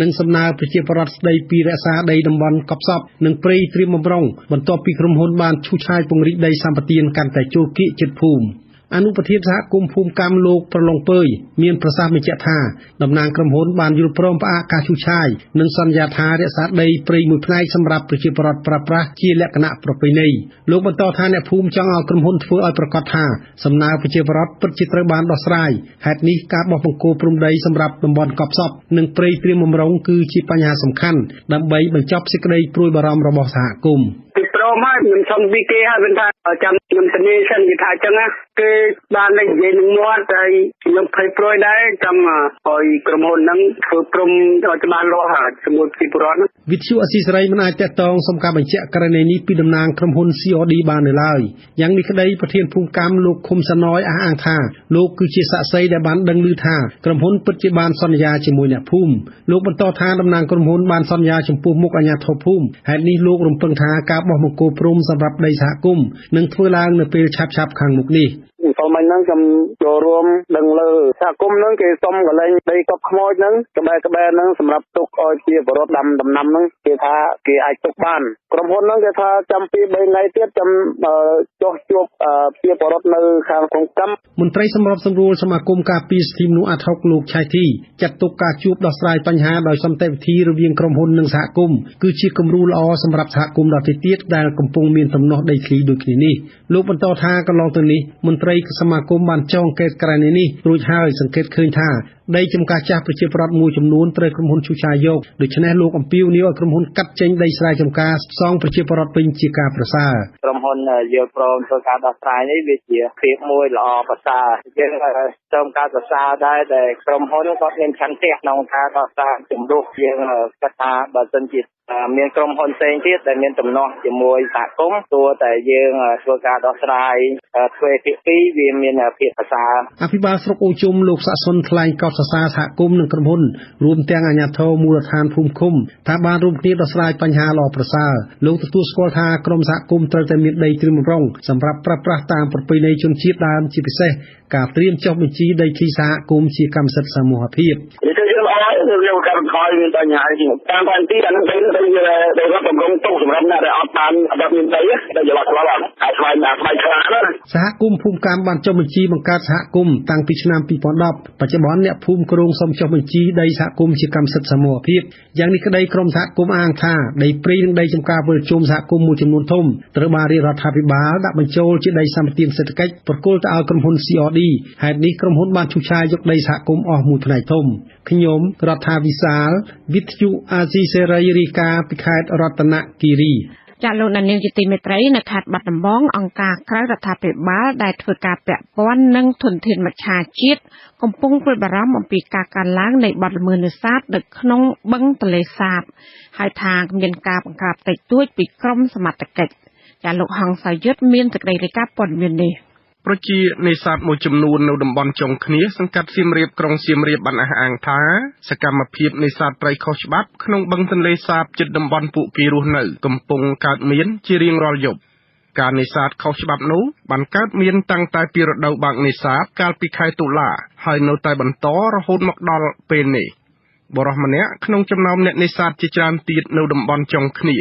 និងសំណើប្រជាពលរដ្ឋស្ដីពីរក្សាដីតំបន់កប់សពនិងព្រៃត្រៀមបំរុងបន្ទាប់ពីក្រុមហ៊ុនបានឈូសឆាយពង្រីកដីសម្បត្តិកាន់តែចូលគៀកជិតភូមិអនុប្រធានសហគមន៍ភូមិកម្មលោកប្រឡុងពើមានប្រសាសន៍បញ្ជាក់ថាតំណាងក្រុមហ៊ុនបានយល់ព្រមផ្អាកការឈូសឆាយនិងសន្យាថារក្សាដីព្រៃមួយផ្នែកសម្រាប់ប្រជាពលរដ្ឋប្រើប្រាស់ជាលក្ខណៈប្រពៃណីលោកបន្តថាអ្នកភូមិចង់ឲ្យក្រុមហ៊ុនធ្វើឲ្យប្រកាសថាសំណើប្រជាពលរដ្ឋពិតជាត្រូវបានដោះស្រាយហេតុនេះការបោះបង្គោលព្រំដីសម្រាប់តំបន់កប់សពនិងព្រៃត្រៀមបំរុងគឺជាបញ្ហាសំខាន់ដើម្បីបញ្ចប់សេចក្តីព្រួយបារម្ភរបស់សហគមន៍ព្រមហើយខ្ញុំសុំពីគេហើយមិនថាចាំខ្ញុំធានាសិនគេថាអញ្ចឹងគេបាននិយាយនឹងមាត់ហើយខ្ញុំភ័យព្រួយដែរចាំឲ្យក្រុមហ៊ុនហ្នឹងធ្វើព្រមឲ្យច្បាស់លាស់ហើយជាមួយប្រជាពលរដ្ឋវិទ្យុអស៊ីសេរីមិនអាចតតងសុំការបញ្ជាក់ករណីនេះពីតំណាងក្រុមហ៊ុន COD បាននៅឡើយយ៉ាងនេះក្តីប្រធានភូមិកម្មលោកឃុំសណយអះអាងថាលោកគឺជាសាក្សីដែលបានដឹងឮថាក្រុមហ៊ុនពិតជាបានសន្យាជាមួយអ្នកភូមិលោកបន្តថាតំណាងក្រុមហ៊ុនបានសន្យាចំពោះមុខអាជ្ញាធរភូមិហេតុនេះលោករំពឹងថាការបោះបង្គោលព្រំសម្រាប់ដីសហគមន៍នឹងធ្វើឡើងនៅពេលឆាប់ៗខាងមុខនេះតោះមិញហ្នឹងខ្ញុំចូលរួមដឹងលើសហគមន៍ហ្នឹងគេសុំកន្លែងដីកប់ខ្មោចហ្នឹងក្បែរហ្នឹងសម្រាប់ទុកឲ្យជាបរិវត្តដាំដំណាំហ្នឹងគេថាគេអាចទុកបានក្រុមហ៊ុនហ្នឹងគេថាចាំពី3ថ្ងៃទៀតចាំចុះជួបជាបរិវត្តនៅខាងក្រុងកម្មមន្ត្រីសម្របសម្រួលសមាគមការពារសិទ្ធិមនុស្សអាត់ហុកលោកឆៃធីចាត់ទុកការជួបដោះស្រាយបញ្ហាដោយសន្តិវិធីរវាងក្រុមហ៊ុននិងសហគមន៍គឺជាគំរូល្អសម្រាប់សហគមន៍ដទៃទៀតដែលកំពុងមានទំនាស់ដីធ្លីដូចគ្នានេះលោកបន្តថាកន្លងទៅនេះមន្ត្រីសមាគមបានចងកេតក្រែនេះរួចហើយសង្កេតឃើញថាដីចំការចាស់ប្រជាប្រដ្ឋមួយចំនួនត្រូវក្រុមហ៊ុនឈូសឆាយយកដូច្នេះលោកអំពាវនាវឲ្យក្រុមហ៊ុនកាត់ចេញដីស្រែចម្ការសងប្រជាប្រដ្ឋវិញជាការប្រសើរក្រុមហ៊ុនយល់ព្រមធ្វើការដោះស្រាយនេះវាជាភាពមួយល្អប្រសើរយើងសូមការប្រសើរដែរដែលក្រុមហ៊ុនគាត់មានឆន្ទៈក្នុងការដោះស្រាយជំរុះយើងគិតថាបើសិនជាមានក្រុមហ៊ុនផ្សេងទៀតដែលមានទំនាស់ជាមួយសហគមន៍ទោះតែយើងធ្វើការដោះស្រាយធ្វើភាគីវាមានភាពប្រសើរអភិបាលស្រុកអូជុំលោកសាក់សុនថ្លែងកោតសរសើរសហគមន៍និងក្រុមហ៊ុនរួមទាំងអាជ្ញាធរមូលដ្ឋានភូមិឃុំថាបានរួមគ្នាដោះស្រាយបញ្ហាល្អប្រសើរលោកទទួលស្គាល់ថាក្រុមសហគមន៍ត្រូវតែមានដីត្រៀមបំរុងសម្រាប់ប្រើប្រាស់តាមប្រពៃណីជនជាតិដើមជាពិសេសការត្រៀមចុះបញ្ជីដីធ្លីសហគមន៍ជាកម្មសិទ្ធិសមូហភាពយើងកាត់បន្ថយមានបញ្ហាជាតាមផែនទីអានឹងដីរបស់កំពុងទុកសម្រាប់អ្នកដែលអត់បានមានដីដែលច្រឡំអាចស្វែងខ្លះណាសហគមន៍ភូមិកម្មបានចុះបញ្ជីបង្កើតសហគមន៍តាំងពីឆ្នាំ2010បច្ចុប្បន្នអ្នកភូមិក្រុងសូមចុះបញ្ជីដីសហគមន៍ជាកម្មសិទ្ធិសមូហភាពយ៉ាងនេះក្តីក្រុមសហគមន៍អាងថាដីព្រៃនិងដីចម្ការវិលជុំសហគមន៍មួយចំនួនធំត្រូវបានរាជរដ្ឋាភិបាលដាក់បញ្ចូលជាដីសម្បត្តិសេដ្ឋកិច្ចប្រគល់ទៅឲ្យក្រុមហ៊ុន COD ហេតុនេះក្រុមហ៊ុនបានឈូសឆាយយកដីសហគមន៍អស់មួយផ្នែកធំខ្ញុំរដ្ឋាវិសាលវិទ្យុអាស៊ីសេរីរាយការណ៍ពីខេត្តរតនគិរីចាលោកនាងជាទីមេត្រីនៅខេត្តបាត់ដំបងអង្គការក្រៅរដ្ឋាភិបាលដែលធ្វើការពាក់ព័ន្ធនឹងធនធានមច្ឆជាតិកំពុងព្រួយបារម្ភអំពីការកើនឡើងនៃបទល្មើសនេសាទនៅក្នុងបឹងទន្លេសាបហើយថាមានការបង្ក្រាបតិចតួចពីក្រមសមត្ថកិច្ចចាលោកហងសាយុទ្ធមានសេចក្តីរាយការណ៍ព័ត៌មាននេះប្រជានេសាទមួយចំនួននៅតំបន់ចុងគ្នាសង្កាត់សៀមរាបក្រុងសៀមរាបបានអះអាងថាសកម្មភាពនេសាទត្រីខុសច្បាប់ក្នុងបឹងទន្លេសាបជិតតំបន់ពួកគេរស់នៅកំពុងកើតមានជារៀងរាល់យប់ការនេសាទខុសច្បាប់នោះបានកើតមានតាំងតែពីរដូវបើកនេសាទកាលពីខែតុលាហើយនៅតែបន្តរហូតមកដល់ពេលនេះបុរសម្នាក់ក្នុងចំណោមអ្នកនេសាទជាច្រើនទៀតនៅតំបន់ចុងគ្នា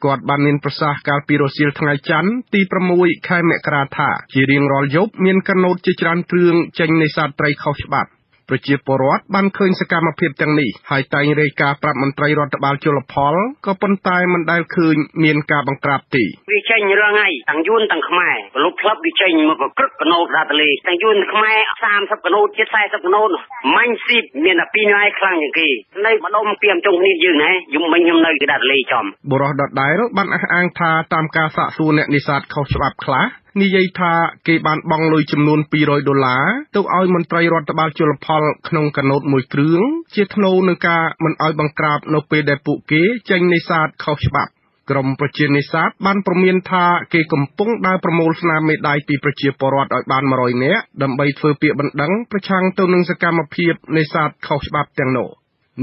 គាត់បានមានប្រសាសន៍កាលពីរសៀលថ្ងៃច័ន្ទទី6 ខែមករាថាជារៀងរាល់យប់មានកណូតជាច្រើនគ្រឿងចេញនេសាទត្រីខុសច្បាប់ប្រជាពលរដ្ឋបានឃើញសកម្មភាពទាំងនេះហើយតែងរាយការណ៍ប្រាប់មន្ត្រីរដ្ឋបាលជលផលក៏ប៉ុន្តែមិនដែលឃើញមានការបង្ក្រាបទេវាចេញរឿងហើយទាំងយួនទាំងខ្មែរប្រលប់ក្លឹបវាចេញមកប្រក្រឹកកណូតដាតលេទាំងយួនខ្មែរ30កណូតជិត40កណូតម៉ាញ់ស៊ីបមានតែ2ថ្ងៃខ្លាំងជាងគេនៅម្ដុំពីអំជុំគ្នាយើងណាយំមិញខ្ញុំនៅគេដាតលេចំបុរសដដែលបានអះអាងថាតាមការសាកសួរអ្នកនេសាទខុសច្បាប់ខ្លះនិយាយថាគេបានបង់លុយចំនួន$200ទៅឲ្យមន្ត្រីរដ្ឋបាលជលផលក្នុងកណូតមួយគ្រឿងជាថ្នូរនឹងការមិនឲ្យបង្ក្រាបនៅពេលដែលពួកគេចេញនេសាទខុសច្បាប់ក្រុមប្រជានេសាទបានព្រមានថាគេកំពុងដើរប្រមូលស្នាមមេដាយពីប្រជាពលរដ្ឋឲ្យបាន100នាក់ដើម្បីធ្វើពាក្យបណ្ដឹងប្រឆាំងទៅនឹងសកម្មភាពនេសាទខុសច្បាប់ទាំងនោះ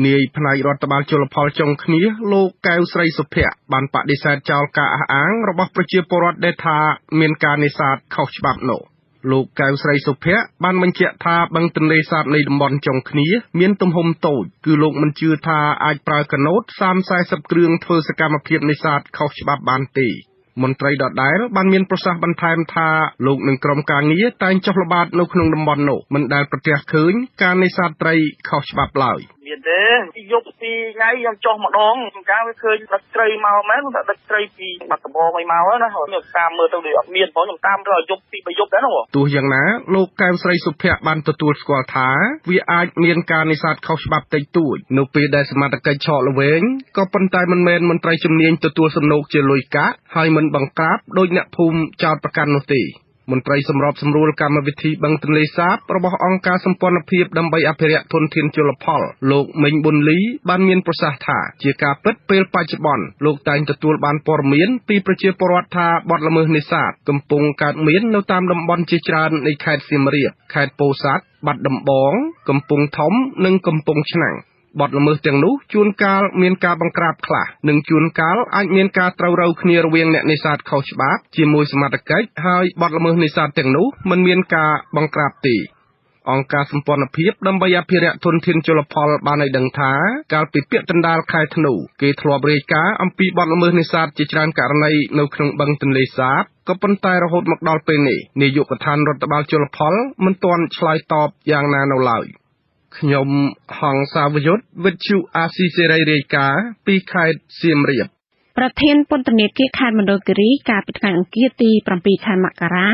នាយផ្នែករដ្ឋបាលជលផលចុងគ្នាលោកកែវស្រីសុភ័ក្របានបដិសេធចោលការអះអាងរបស់ប្រជាពលរដ្ឋដែលថាមានការនេសាទខុសច្បាប់នោះលោកកែវស្រីសុភ័ក្របានបញ្ជាក់ថាបឹងទន្លេសាបនៃតំបន់ចុងគ្នាមានទំហំតូចគឺលោកមិនជឿថាអាចប្រើកណូត 30-40 គ្រឿងធ្វើសកម្មភាពនេសាទខុសច្បាប់បានទេមន្ត្រីដដែលបានមានប្រសាសន៍បន្ថែមថាលោកនឹងក្រុមការងារតែងចុះល្បាតនៅក្នុងតំបន់នោះមិនដែលប្រទះឃើញការនេសាទត្រីខុសច្បាប់ឡើយមានទេយប់ពីថ្ងៃខ្ញុំចុះម្ដងកាលវាឃើញដឹកត្រីមកមែនគាត់ដឹកត្រីពីបាត់ដំបងឲ្យមកណាខ្ញុំតាមមើលទៅដូចអត់មានផងខ្ញុំតាមទៅយប់ពី3យប់ដែរណាទោះយ៉ាងណាលោកកែវស្រីសុភ័ក្របានទទួលស្គាល់ថាវាអាចមានការនេសាទខុសច្បាប់តិចតួចនៅពេលដែលសមត្ថកិច្ចឆក់ល្វែងក៏ប៉ុន្តែមិនមែនមន្ត្រីជំនាញទទួលសំណូកជាលុយកាក់ហើយមិនបង្ក្រាបដោយអ្នកភូមិចោទប្រកាន់នោះទេមន្ត្រីសម្របសម្រួលកម្មវិធីបឹងទន្លេសាបរបស់អង្គការសម្ព័ន្ធភាពដើម្បីអភិរក្សធនធានជលផលលោកមេងប៊ុនលីបានមានប្រសាសន៍ថាជាការពិតពេលបច្ចុប្បន្នលោកតែងទទួលបានព័ត៌មានពីប្រជាពលរដ្ឋថាបទល្មើសនេសាទកំពុងកើតមាននៅតាមតំបន់ជាច្រើននៃខេត្តសៀមរាបខេត្តពោធិ៍សាត់បាត់ដំបងកំពង់ធំនិងកំពង់ឆ្នាំងបទល្មើសទាំងនោះជួនកាលមានការបង្ក្រាបខ្លះនិងជួនកាលអាចមានការត្រូវរៅគ្នារវាងអ្នកនេសាទខុសច្បាប់ជាមួយសមត្ថកិច្ចហើយបទល្មើសនេសាទទាំងនោះមិនមានការបង្ក្រាបទេអង្គការសម្ព័ន្ធភាពដើម្បីអភិរក្សធនធានជលផលបានឲ្យដឹងថាកាលពីពាក់កណ្ដាលខែធ្នូគេធ្លាប់រាយការណ៍អំពីបទល្មើសនេសាទជាច្រើនករណីនៅក្នុងបឹងទន្លេសាបក៏ប៉ុន្តែរហូតមកដល់ពេលនេះនាយកដ្ឋានរដ្ឋបាលជលផលមិនទាន់ឆ្លើយតបយ៉ាងណានៅឡើយខ្ញុំហងសាវយុទ្ធវិទ្យុអាស៊ីសេរីរាយការណ៍ពីខេត្តសៀមរាបប្រធានពន្ធនាគារខេត្តមណ្ឌលគិរីកាលពីថ្ងៃអង្គារទី7ខែមករា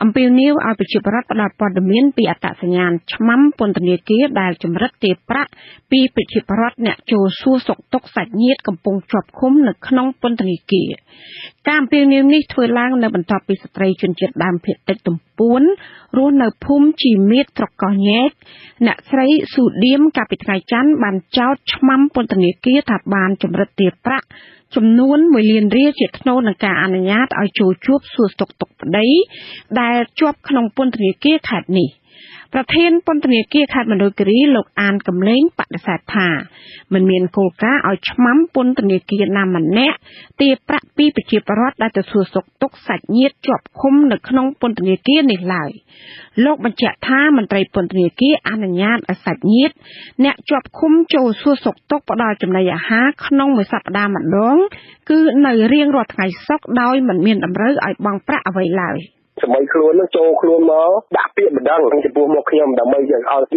អំពាវនាវឲ្យប្រជាពលរដ្ឋផ្តល់ព័ត៌មានពីអត្តសញ្ញាណឆ្មាំពន្ធនាគារដែលចម្រិតទារប្រាក់ពីប្រជាពលរដ្ឋអ្នកចូលសួរសុខទុក្ខសាច់ញាតិកំពុងជាប់ឃុំនៅក្នុងពន្ធនាគារការអំពាវនាវនេះធ្វើឡើងនៅបន្ទាប់ពីស្ត្រីជនជាតិដើមភាគតិចទំពួនរស់នៅភូមិជីមៀតស្រុកកោះញែកអ្នកស្រីស៊ូឌៀមកាលពីថ្ងៃច័ន្ទបានចោទឆ្មាំពន្ធនាគារថាបានចម្រិតទារប្រាក់ចំនួន1លានរៀលជាថ្នូរនឹងការអនុញ្ញាតឲ្យចូលជួបសួរសុខទុក្ខប្តីដែលជាប់ក្នុងពន្ធនាគារខេត្តនេះប្រធានពន្ធនាគារខេត្តមណ្ឌលគិរីលោកអានកំលែងបដិសេធថាមិនមានគោលការណ៍ឲ្យឆ្មាំពន្ធនាគារណាម្នាក់ទារប្រាក់ពីប្រជាពលរដ្ឋដែលទៅសួរសុខទុក្ខសាច់ញាតិជាប់ឃុំនៅក្នុងពន្ធនាគារនេះឡើយលោកបញ្ជាក់ថាមន្ត្រីពន្ធនាគារអនុញ្ញាតឲ្យសាច់ញាតិអ្នកជាប់ឃុំចូលសួរសុខទុក្ខផ្ដល់ចំណីអាហារក្នុងមួយសប្តាហ៍ម្ដងគឺនៅរៀងរាល់ថ្ងៃសុក្រដោយមិនមានតម្រូវឲ្យបង់ប្រាក់អ្វីឡើយសម័យខ្លួននឹងចូលខ្លួនមកដាក់ពាក្យបណ្ដឹងចំពោះមកខ្ញុំដើម្បីឲ្យ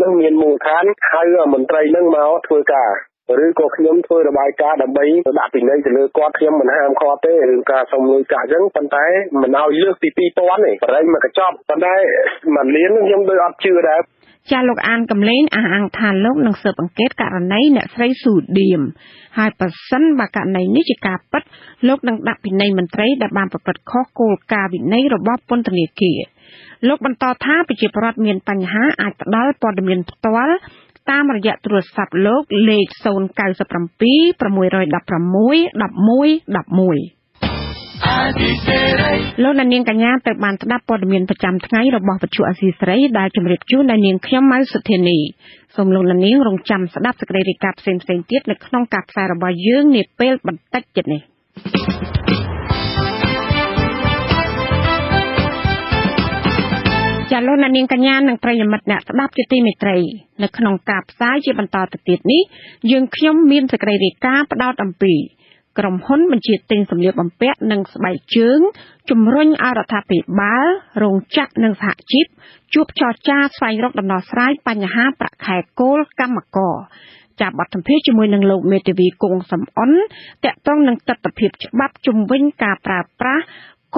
នឹងមានមូលដ្ឋានហៅមន្ត្រីនឹងមកធ្វើការឬក៏ខ្ញុំធ្វើរបាយការណ៍ដើម្បីដាក់ពិន័យទៅលើគាត់ខ្ញុំមិនហាមឃាត់ទេឬការសុំលុយកាក់អញ្ចឹងប៉ុន្តែមិនឲ្យលើសពី2000ទេបរិយមកកញ្ចប់ប៉ុន្តែមួយលានខ្ញុំដូចអត់ជឿដែរចាលោកអានកំលែងអះអាងថាលោកនឹងស៊ើបអង្កេតករណីអ្នកស្រីស៊ូឌៀមហើយបើសិនបើករណីនេះជាការពិតលោកនឹងដាក់ពិន័យមន្ត្រីដែលបានប្រព្រឹត្តខុសគោលការណ៍វិន័យរបស់ពន្ធនាគារលោកបន្តថាប្រជាពលរដ្ឋមានបញ្ហាអាចផ្ដល់ព័ត៌មានផ្ទាល់តាមរយៈទូរស័ព្ទលោកលេខ097 616 1111លោកនាងកញ្ញាទៅបានស្ដាប់ព័ត៌មានប្រចាំថ្ងៃរបស់វិទ្យុអាស៊ីសេរីដែលជម្រាបជូនដល់នាងខ្ញុំម៉ៅសុធានីសូមលោកនាងរងចាំស្ដាប់សេចក្តីរាយការណ៍ផ្សេងៗទៀតនៅក្នុងការផ្សាយរបស់យើងនាពេលបន្តិចទៀតនេះចាលោកនាងកញ្ញានិងប្រិយមិត្តអ្នកស្ដាប់ជាទីមេត្រីនៅក្នុងការផ្សាយជាបន្តទៅទៀតនេះយើងខ្ញុំមានសេចក្តីរាយការណ៍ផ្ដោតអំពី ក្រុមហ៊ុនបញ្ជាទិញសម្លៀកបំពាក់និងស្បែកជើងជំរុញអរដ្ឋាភិបាលរោងចក្រនិងសហជីពជួបចរចាស្វែងរកដំណោះស្រាយបញ្ហាប្រាក់ខែគោលកម្មករចាប់បទសម្ភាសន៍ជាមួយនឹងលោកមេធាវីគង់សំអនតាក់ទងនឹងទស្សនវិជ្ជាច្បាប់ជំវិញការប្រើប្រាស់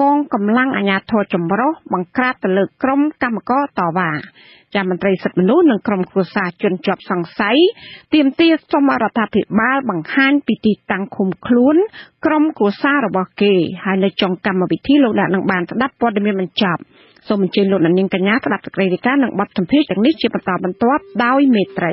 កងកម្លាំងអាជ្ញាធរចម្រុះបង្ក្រាបទៅលើក្រុមកម្មករតវ៉ាចាមន្ត្រីសិទ្ធិមនុស្សនិងក្រុមគ្រួសារជនជាប់សង្ស័យទាមទារសូមរដ្ឋាភិបាលបង្ហាញពីទីតាំងឃុំខ្លួនក្រុមគ្រួសាររបស់គេហើយនៅចុងកម្មវិធីលោកអ្នកនឹងបានស្ដាប់ព័ត៌មានបញ្ចប់សូមអញ្ជើញលោកអ្នកនាងកញ្ញាស្ដាប់សេចក្តីរាយការណ៍និងបទសម្ភាសន៍ទាំងនេះជាបន្តបន្ទាប់ដោយមេត្រី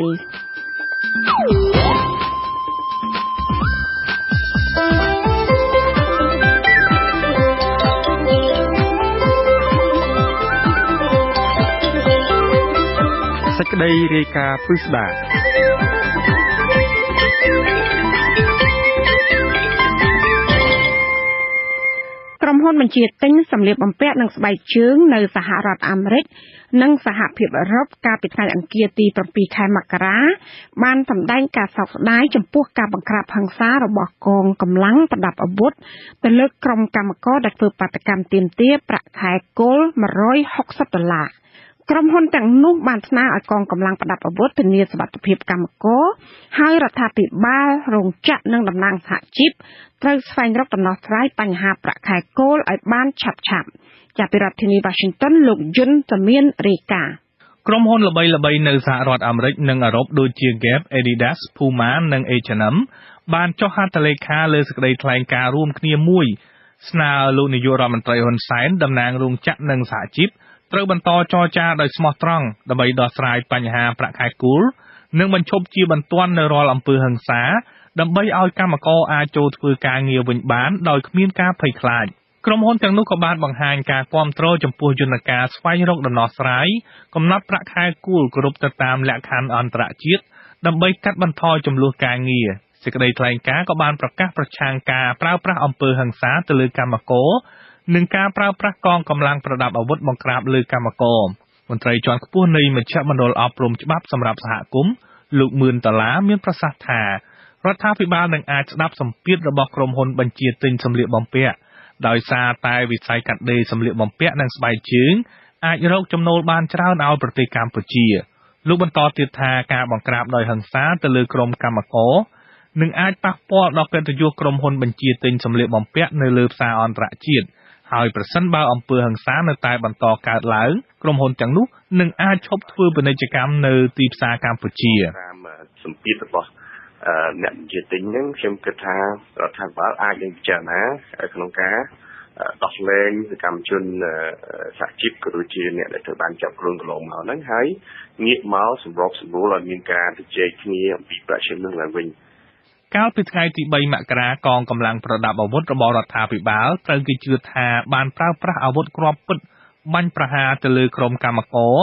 សេចក្តីរាយការណ៍ពិស្ដាក្រុមហ៊ុនបញ្ជាទិញសម្លៀកបំពាក់និងស្បែកជើងនៅសហរដ្ឋអាមេរិកនិងសហភាពអឺរ៉ុបកាលពីថ្ងៃអង្គារទី7ខែមករាបានសម្ដែងការសោកស្ដាយចំពោះការបង្ក្រាបហិង្សារបស់កងកម្លាំងប្រដាប់អាវុធទៅលើក្រុមកម្មករដែលធ្វើបាតកម្មទាមទារប្រាក់ខែគោល$160ក្រុមហ៊ុនទាំងនោះបានស្នើឲ្យកងកម្លាំងប្រដាប់អាវុធធានាសុវត្ថិភាពកម្មករហើយរដ្ឋាភិបាលរោងចក្រនិងតំណាងសហជីពត្រូវស្វែងរកដំណោះស្រាយបញ្ហាប្រាក់ខែគោលឲ្យបានឆាប់ៗចាប់ពីរដ្ឋធានី Washington លោកយុនសមៀនរាយការណ៍ក្រុមហ៊ុនល្បីៗនៅសហរដ្ឋអាមេរិកនិងអឺរ៉ុបដូចជា Gap, Adidas, Puma និង H&M បានចុះហត្ថលេខាលើសេចក្តីថ្លែងការណ៍រួមគ្នាមួយស្នើលោកនាយករដ្ឋមន្ត្រីហ៊ុនសែនតំណាងរោងចក្រនិងសហជីពត្រូវបន្តចរចាដោយស្មោះត្រង់ដើម្បីដោះស្រាយបញ្ហាប្រាក់ខែគោលនិងបញ្ឈប់ជាបន្ទាន់នៅរាល់អំពើហិង្សាដើម្បីឲ្យកម្មករអាចចូលធ្វើការងារវិញបានដោយគ្មានការភ័យខ្លាចក្រុមហ៊ុនទាំងនោះក៏បានបង្ហាញការគាំទ្រចំពោះយន្តការស្វែងរកដំណោះស្រាយកំណត់ប្រាក់ខែគោលគ្រប់ទៅតាមលក្ខខណ្ឌអន្តរជាតិដើម្បីកាត់បន្ថយជម្លោះការងារសេចក្តីថ្លែងការណ៍ក៏បានប្រកាសប្រឆាំងការប្រើប្រាស់អំពើហិង្សាទៅលើកម្មករនិងការប្រើប្រាស់កងកម្លាំងប្រដាប់អាវុធបង្ក្រាបលើកម្មករមន្ត្រីជាន់ខ្ពស់នៃមជ្ឈមណ្ឌលអប់រំច្បាប់សម្រាប់សហគមន៍លោកមឿនដុល្លារមានប្រសាសន៍ថារដ្ឋាភិបាលនឹងអាចស្ដាប់សម្ពាធរបស់ក្រុមហ៊ុនបញ្ជាទិញសម្លៀកបំពាក់ដោយសារតែវិស័យកាត់ដេរសម្លៀកបំពាក់និងស្បែកជើងអាចរកចំណូលបានច្រើនឲ្យប្រទេសកម្ពុជាលោកបន្តទៀតថាការបង្ក្រាបដោយហិង្សាទៅលើក្រុមកម្មករនឹងអាចប៉ះពាល់ដល់កិត្តិយសក្រុមហ៊ុនបញ្ជាទិញសម្លៀកបំពាក់នៅលើផ្សារអន្តរជាតិហើយប្រសិនបើអំពើហិង្សានៅតែបន្តកើតឡើងក្រុមហ៊ុនទាំងនោះនឹងអាចឈប់ធ្វើពាណិជ្ជកម្មនៅទីផ្សារកម្ពុជាសម្ពាធរបស់អ្នកបញ្ជាទិញហ្នឹងខ្ញុំគិតថារដ្ឋាភិបាលអាចនឹងពិចារណាក្នុងការដោះលែងសកម្មជនសហជីពក៏ដូចជាអ្នកដែលត្រូវបានចាប់ខ្លួនកន្លងមកហ្នឹងហើយងាកមកសម្របសម្រួលឲ្យមានការជជែកគ្នាអំពីប្រាក់ចំណេញឡើងវិញកាលពីថ្ងៃទី3មករាកងកម្លាំងប្រដាប់អាវុធរបស់រដ្ឋាភិបាលត្រូវគេជឿថាបានប្រើប្រាស់អាវុធគ្រាប់ពិតបាញ់ប្រហារទៅលើក្រុមកម្មករ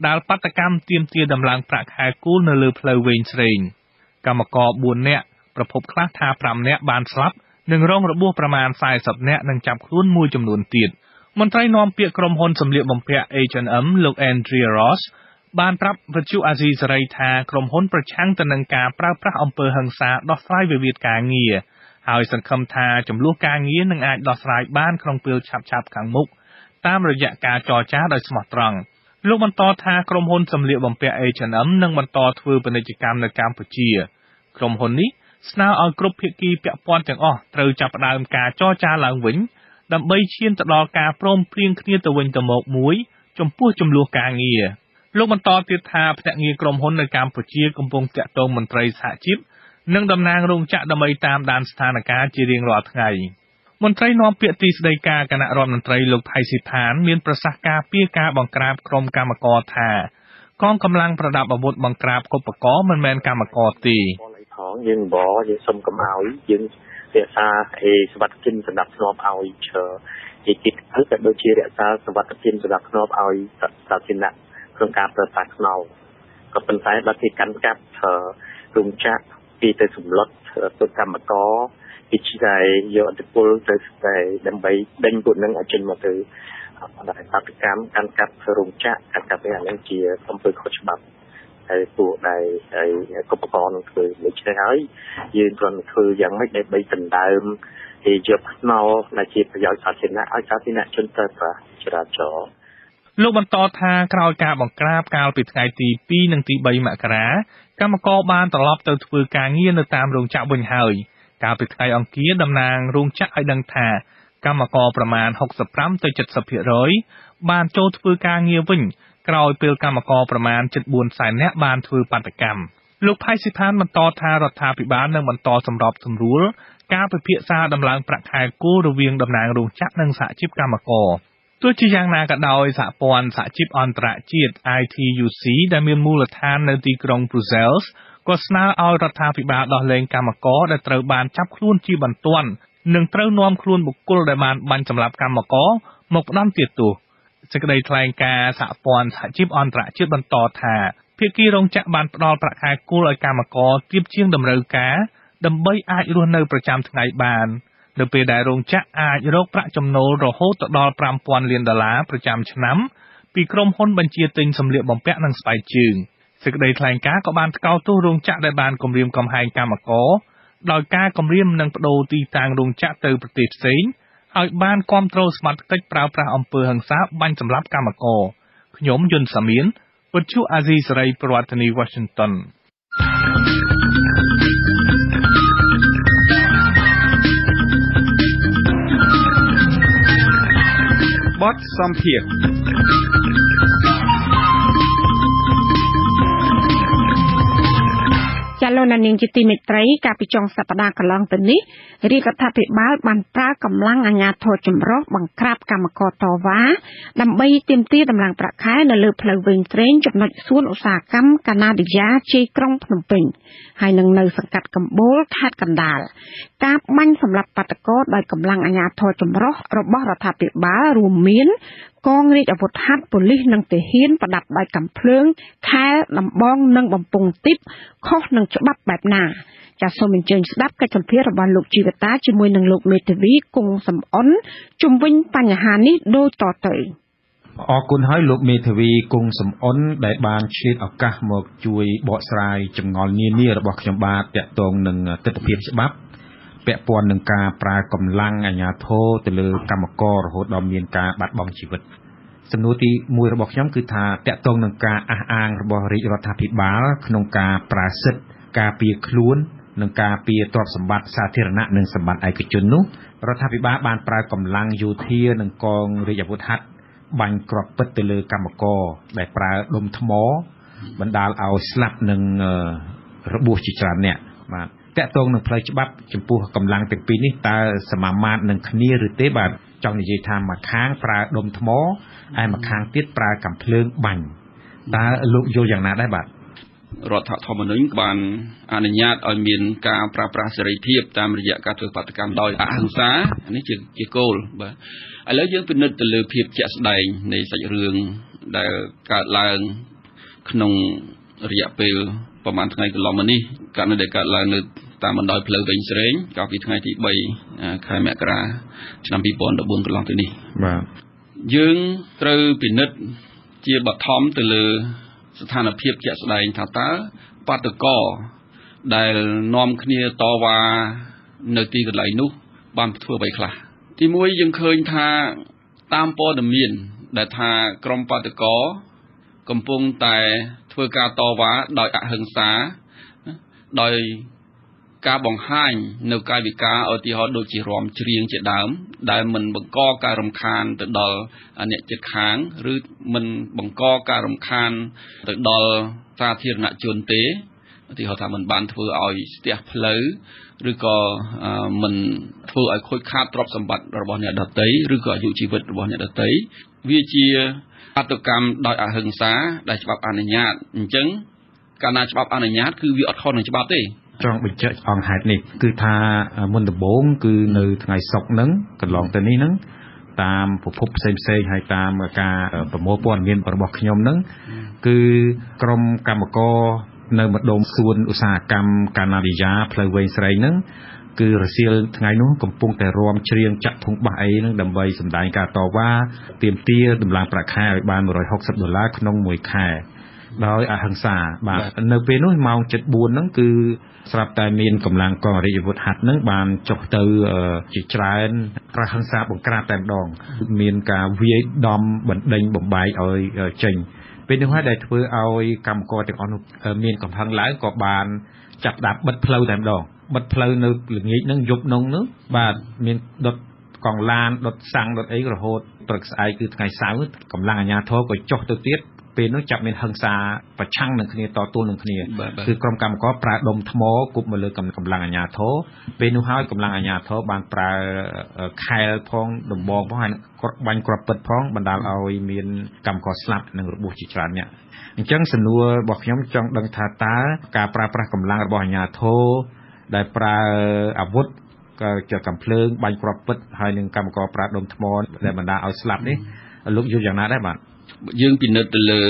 ដែលបាតកម្មទាមទារដំឡើងប្រាក់ខែគោលនៅលើផ្លូវវែងស្រេងកម្មករ4នាក់ប្រភពខ្លះថា5នាក់បានស្លាប់និងរងរបួសប្រមាណ40នាក់និងចាប់ខ្លួនមួយចំនួនទៀតមន្ត្រីនាំពាក្យក្រុមហ៊ុនសម្លៀកបំពាក់ H&M លោក Andrea Ross បានប្រាប់វិទ្យុអាស៊ីសេរីថាក្រុមហ៊ុនប្រឆាំងទៅនឹងការប្រើប្រាស់អំពើហិង្សាដោះស្រាយវិវាទការងារហើយសង្ឃឹមថាចំនួនការងារនឹងអាចដោះស្រាយបានក្នុងពេលឆាប់ៗខាងមុខតាមរយៈការចរចាដោយស្មោះត្រង់លោកបន្តថាក្រុមហ៊ុនសម្លៀកបំពាក់ H&M នឹងបន្តធ្វើពាណិជ្ជកម្មនៅកម្ពុជាក្រុមហ៊ុននេះស្នើឲ្យគ្រប់ភាគីពាក់ព័ន្ធទាំងអស់ត្រូវចាប់ផ្ដើមការចរចាឡើងវិញដើម្បីឈានទៅដល់ការព្រមព្រៀងគ្នាទៅវិញទៅមកមួយចំពោះចំនួនការងារលោកបន្តទៀតថាភ្នាក់ងារក្រុមហ៊ុននៅកម្ពុជាកំពុងតាក់ទងមន្ត្រីសហជីពនិងតំណាងរោងចក្រដើម្បីតាមដានស្ថានភាពជារៀងរាល់ថ្ងៃមន្ត្រីនាំពាក្យទីស្តីការគណៈរដ្ឋមន្ត្រីលោកថៃស៊ីផានមានប្រសាសន៍ការពីការបង្ក្រាបក្រុមកម្មករថាកងកម្លាំងប្រដាប់អាវុធបង្ក្រាបកុបករមិនមែនកម្មករទេយើងយើងសុំកុំឲ្យយើងរក្សាសុវត្ថិភាពសម្រាប់ធ្នាប់ឲ្យជាគិតហើយក៏ដូចជារក្សាសុវត្ថិភាពសម្រាប់ធ្នាប់ឲ្យសាធារណៈក្នុងការប្រើប្រាស់ខ្នោក៏ប៉ុន្តែដល់ទីកាន់កាប់រោងចក្រពីទៅសម្លុតទៅកម្មករពីជាយកអធិពលទៅដើម្បីដេញពួកនឹងឲ្យចេញមកទៅបាតកម្មកាន់កាប់រោងចក្រកាន់កាប់នេះអានេះជាអំពើខុសច្បាប់ ហើយពួកដែលឧបករណ៍នឹងធ្វើដូចនេះហើយយើងគ្រាន់តែធ្វើយ៉ាងម៉េចដើម្បីដណ្ដើមជាយកខ្នោដែលជាប្រយោជន៍សាធារណៈឲ្យសាធារណជនទៅប្រាចរាចរណ៍ លោកបន្តថាក្រោយការបង្ក្រាបកាលពីថ្ងៃទី2និងទី3មករាកម្មករបានត្រឡប់ទៅធ្វើការងារនៅតាមរោងចក្រវិញហើយកាលពីថ្ងៃអង្គារតំណាងរោងចក្រឲ្យដឹងថាកម្មករប្រមាណ65ទៅ 70% បានចូលធ្វើការងារវិញក្រោយពេលកម្មករប្រមាណ 4 សែននាក់បានធ្វើបាតកម្មលោកផៃស៊ីផានបន្តថារដ្ឋាភិបាលនឹងបន្តសម្របសម្រួលការពិភាក្សាដំឡើងប្រាក់ខែគោលរវាងតំណាងរោងចក្រនិងសហជីពកម្មករទោះជាយ៉ាងណាក៏ដោយសហព័ន្ធសហជីពអន្តរជាតិ ITUC ដែលមានមូលដ្ឋាននៅទីក្រុង Brussels ក៏ស្នើឲ្យរដ្ឋាភិបាលដោះលែងកម្មករដែលត្រូវបានចាប់ខ្លួនជាបន្ទាន់និងត្រូវនាំខ្លួនបុគ្គលដែលបានបាញ់សម្លាប់កម្មករមកផ្ដន្ទាទោសសេចក្តីថ្លែងការណ៍សហព័ន្ធសហជីពអន្តរជាតិបន្តថាភាគីរោងចក្របានផ្ដល់ប្រាក់ខែគោលឲ្យកម្មករទាបជាងតម្រូវការដើម្បីអាចរស់នៅប្រចាំថ្ងៃបាននៅពេលដែលរោងចក្រអាចរកប្រាក់ចំណូលរហូតដល់ $5,000 លានប្រចាំឆ្នាំពីក្រុមហ៊ុនបញ្ជាទិញសម្លៀកបំពាក់និងស្បែកជើងសេចក្តីថ្លែងការណ៍ក៏បានថ្កោលទោសរោងចក្រដែលបានគំរាមកំហែងកម្មករដោយការគំរាមនឹងប្តូរទីតាំងរោងចក្រទៅប្រទេសផ្សេងហើយបានគាំទ្រសមត្ថកិច្ចប្រើប្រាស់អំពើហិង្សាបាញ់សម្លាប់កម្មករខ្ញុំយុនសាមៀនវិទ្យុអាស៊ីសេរីប្រធានាធិបតី Washingtonបទសម្ភាសន៍ចាលោកនាងជាទីមេត្រីកាលពីចុងសប្តាហ៍កន្លងទៅនេះរាជរដ្ឋាភិបាលបានប្រើកម្លាំងអាជ្ញាធរចម្រុះបង្ក្រាបកម្មករតវ៉ាដើម្បីទាមទារដំឡើងប្រាក់ខែនៅលើផ្លូវវែងត្រេងចំណុចសួនឧស្សាហកម្មកាណាឌីយ៉ាជ័យក្រុងភ្នំពេញហើយនឹងនៅសង្កាត់កំបូលខេត្តកណ្ដាលការបាញ់សម្លាប់បាតុករដោយកម្លាំងអាជ្ញាធរចម្រុះរបស់រដ្ឋាភិបាលរួមមានកងរាជអាវុធហត្ថប៉ូលីសនិងទាហានប្រដាប់ដោយកាំភ្លើងខែដំបងនិងបំពង់ទីបខុសនឹងច្បាប់បែបណាចាសសូមអញ្ជើញស្ដាប់កិច្ចសម្ភាសន៍របស់លោកជីវតាជាមួយនឹងលោកមេធាវីគង់សំអនជុំវិញបញ្ហានេះដូចតទៅអរគុណហើយលោកមេធាវីគង់សំអនដែលបានឆ្លៀតឱកាសមកជួយបកស្រាយចម្ងល់នានារបស់ខ្ញុំបាទទាក់ទងនឹងទស្សនវិជ្ជាច្បាប់ពាក់ព័ន្ធនឹងការប្រើកម្លាំងអាជ្ញាធរទៅលើកម្មកររហូតដល់មានការបាត់បង់ជីវិតសំណួរទី1របស់ខ្ញុំគឺថាទាក់ទងនឹងការអះអាងរបស់រាជរដ្ឋាភិបាលក្នុងការប្រើសិទ្ធិការពារខ្លួននិងការពារទ្រព្យសម្បត្តិសាធារណៈនិងសម្បត្តិឯកជននោះរដ្ឋាភិបាលបានប្រើកម្លាំងយោធានិងកងរាជអាវុធហត្ថបាញ់គ្រាប់ពិតទៅលើកម្មករដែលប្រើដុំថ្មបណ្ដាលឲ្យស្លាប់និងរបួសជាច្រើនអ្នកបាទតាក់ទងនឹងផ្លូវច្បាប់ចំពោះកម្លាំងទាំងពីរនេះតើសមាមាត្រនឹងគ្នាឬទេបាទចង់និយាយថាមួយខាងប្រើដុំថ្មហើយមួយខាងទៀតប្រើកាំភ្លើងបាញ់តើលោកយល់យ៉ាងណាដែរបាទរដ្ឋធម្មនុញ្ញបានអនុញ្ញាតឲ្យមានការប្រើប្រាស់សេរីភាពតាមរយៈការធ្វើបាតកម្មដោយអហិង្សានេះជាគោលបាទឥឡូវយើងពិនិត្យទៅលើភាពជាក់ស្ដែងនៃសាច់រឿងដែលកើតឡើងក្នុងរយៈពេលប្រហែលថ្ងៃកន្លងមកនេះករណីដែលកើតឡើងនៅតាមបណ្ដោយផ្លូវវែងស្រេងកាលពីថ្ងៃទី3ខែមករាឆ្នាំ2014កន្លងទៅនេះបាទយើងត្រូវពិនិត្យជាបឋមទៅលើស្ថានភាពជាក់ស្ដែងថាតើបាតុករដែលនាំគ្នាតវ៉ានៅទីកន្លែងនោះបានធ្វើអ្វីខ្លះទីមួយយើងឃើញថាតាមព័ត៌មានដែលថាក្រុមបាតុករកំពុងតែធ្វើការតវ៉ាដោយអហិង្សាដោយការបង្ហាញនៅកាយវិការឧទាហរណ៍ដូចជារាំច្រៀងជាដើមដែលមិនបង្កការរំខានទៅដល់អ្នកជិតខាងឬមិនបង្កការរំខានទៅដល់សាធារណជនទេឧទាហរណ៍ថាមិនបានធ្វើឲ្យស្ទះផ្លូវឬក៏មិនធ្វើឲ្យខូចខាតទ្រព្យសម្បត្តិរបស់អ្នកដទៃឬក៏អាយុជីវិតរបស់អ្នកដទៃវាជាបាតុកម្មដោយអហិង្សាដែលច្បាប់អនុញ្ញាតអញ្ចឹងកាលណាច្បាប់អនុញ្ញាតគឺវាអត់ខុសនឹងច្បាប់ទេចង់បញ្ជាក់អង្គហេតុនេះគឺថាមុនដំបូងគឺនៅថ្ងៃសុក្រហ្នឹងកន្លងទៅនេះហ្នឹងតាមប្រភពផ្សេងៗហើយតាមការប្រមូលព័ត៌មានរបស់ខ្ញុំហ្នឹងគឺក្រុមកម្មករនៅម្ដុំសួនឧស្សាហកម្មកាណាឌីយ៉ាផ្លូវវែងស្រេងហ្នឹងគឺរសៀលថ្ងៃនោះកំពុងតែរាំច្រៀងចាក់ធុងបាសអីហ្នឹងដើម្បីសម្ដែងការតវ៉ាទាមទារដំឡើងប្រាក់ខែឲ្យបាន$160ក្នុងមួយខែ ដោយអហិង្សាបាទនៅពេលនោះម៉ោង 7:04 ហ្នឹងគឺស្រាប់តែមានកម្លាំងកងរាជអាវុធហត្ថហ្នឹងបានចុះទៅជាច្រើនប្រហិង្សាបង្ក្រាបតែម្ដងមានការវាយដំបណ្ដេញបំបាយឲ្យចេញពេលនោះហើយដែលធ្វើឲ្យកម្មករទាំងអស់នោះមានកំហឹងឡើងក៏បានចាប់ដាក់បិទផ្លូវតែម្ដងបិទផ្លូវនៅល្ងាចហ្នឹងយប់នោះបាទមានដុតកង់ឡានដុតសាំងដុតអីរហូតព្រឹកស្អែកគឺថ្ងៃសៅរ៍កម្លាំងអាជ្ញាធរក៏ចុះទៅទៀតពេលនោះចាប់មានហិង្សាប្រឆាំងនឹងគ្នាតទល់នឹងគ្នាគឺក្រុមកម្មករប្រើដុំថ្មគប់មកលើកម្លាំងអាជ្ញាធរពេលនោះហើយកម្លាំងអាជ្ញាធរបានប្រើខែលផងដំបងផងហើយគាត់បាញ់គ្រាប់ពិតផងបណ្ដាលឲ្យមានកម្មករស្លាប់និងរបួសជាច្រើនអ្នកអញ្ចឹងសំណួររបស់ខ្ញុំចង់ដឹងថាតើការប្រើប្រាស់កម្លាំងរបស់អាជ្ញាធរដែលប្រើអាវុធក៏ជាកំភ្លើងបាញ់គ្រាប់ពិតហើយនឹងកម្មករប្រើដុំថ្មដែលបណ្ដាលឲ្យស្លាប់នេះលោកយល់យ៉ាងណាដែរបាទយើងពិនិត្យទៅលើ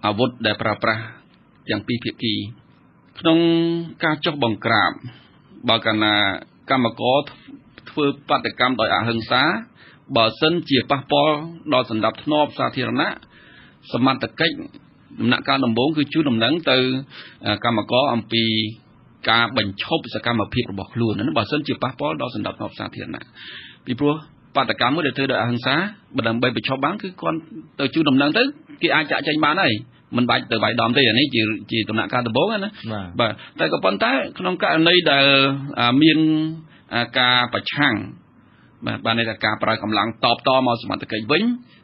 អាវុធដែលប្រើប្រាស់ទាំងពីរភាគីក្នុងការចុះបង្ក្រាបបើកាលណាកម្មករធ្វើបាតកម្មដោយអហិង្សាបើសិនជាប៉ះពាល់ដល់សណ្ដាប់ធ្នាប់សាធារណៈសមត្ថកិច្ចដំណាក់កាលដំបូងគឺជួយដំណឹងទៅកម្មករអំពីការបញ្ឈប់សកម្មភាពរបស់ខ្លួនហ្នឹងបើសិនជាប៉ះពាល់ដល់សណ្ដាប់ធ្នាប់សាធារណៈពីព្រោះបាតកម្មមួយដែលធ្វើដោយអហិង្សាបើដើម្បីបញ្ឈប់បានគឺគាត់ទៅជួយដំណឹងទៅគេអាចចាក់ចែងបានហើយមិនបាច់ទៅវាយដំទេអានេះជាដំណាក់កាលដំបូងណាបាទតែក៏ប៉ុន្តែក្នុងករណីដែលមានការប្រឆាំងបាទបានន័យថាការប្រើកម្លាំងតបតមកសមត្ថកិច្ចវិញ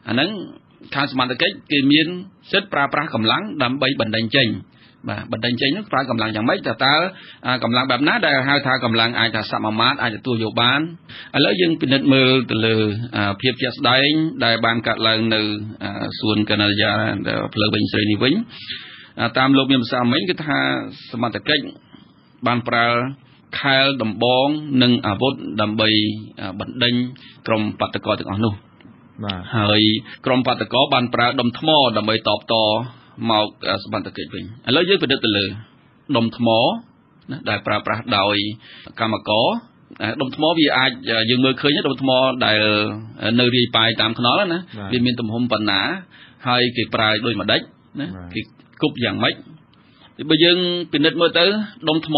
អាហ្នឹងខាងសមត្ថកិច្ចគេមានសិទ្ធិប្រើប្រាស់កម្លាំងដើម្បីបណ្ដេញចេញបាទបណ្ដេញចេញនោះប្រើកម្លាំងយ៉ាងម៉េចតើកម្លាំងបែបណាដែលហៅថាកម្លាំងអាចថាសមាមាត្រអាចទទួលយកបានឥឡូវយើងពិនិត្យមើលទៅលើភាពជាក់ស្ដែងដែលបានកើតឡើងនៅសួនកណ្ដាលយាផ្លូវវិញស្រីនេះវិញតាមលោកមានប្រសាសន៍មិញគឺថាសមត្ថកិច្ចបានប្រើខែលដំបងនិងអាវុធដើម្បីបណ្ដេញក្រុមបាតុករទាំងអស់នោះបាទហើយក្រុមបាតុករបានប្រើដុំថ្មដើម្បីតបតមកសមត្ថកិច្ចវិញឥឡូវយើងពិនិត្យទៅលើដុំថ្មណាដែលប្រើប្រាស់ដោយកម្មករដុំថ្មវាអាចយើងមើលឃើញដុំថ្មដែលនៅរាយប៉ាយតាមខ្នល់ណាវាមានទំហំប៉ុណ្ណាហើយគេប្រើដោយមួយដេចណាគេគប់យ៉ាងម៉េចបើយើងពិនិត្យមើលទៅដុំថ្ម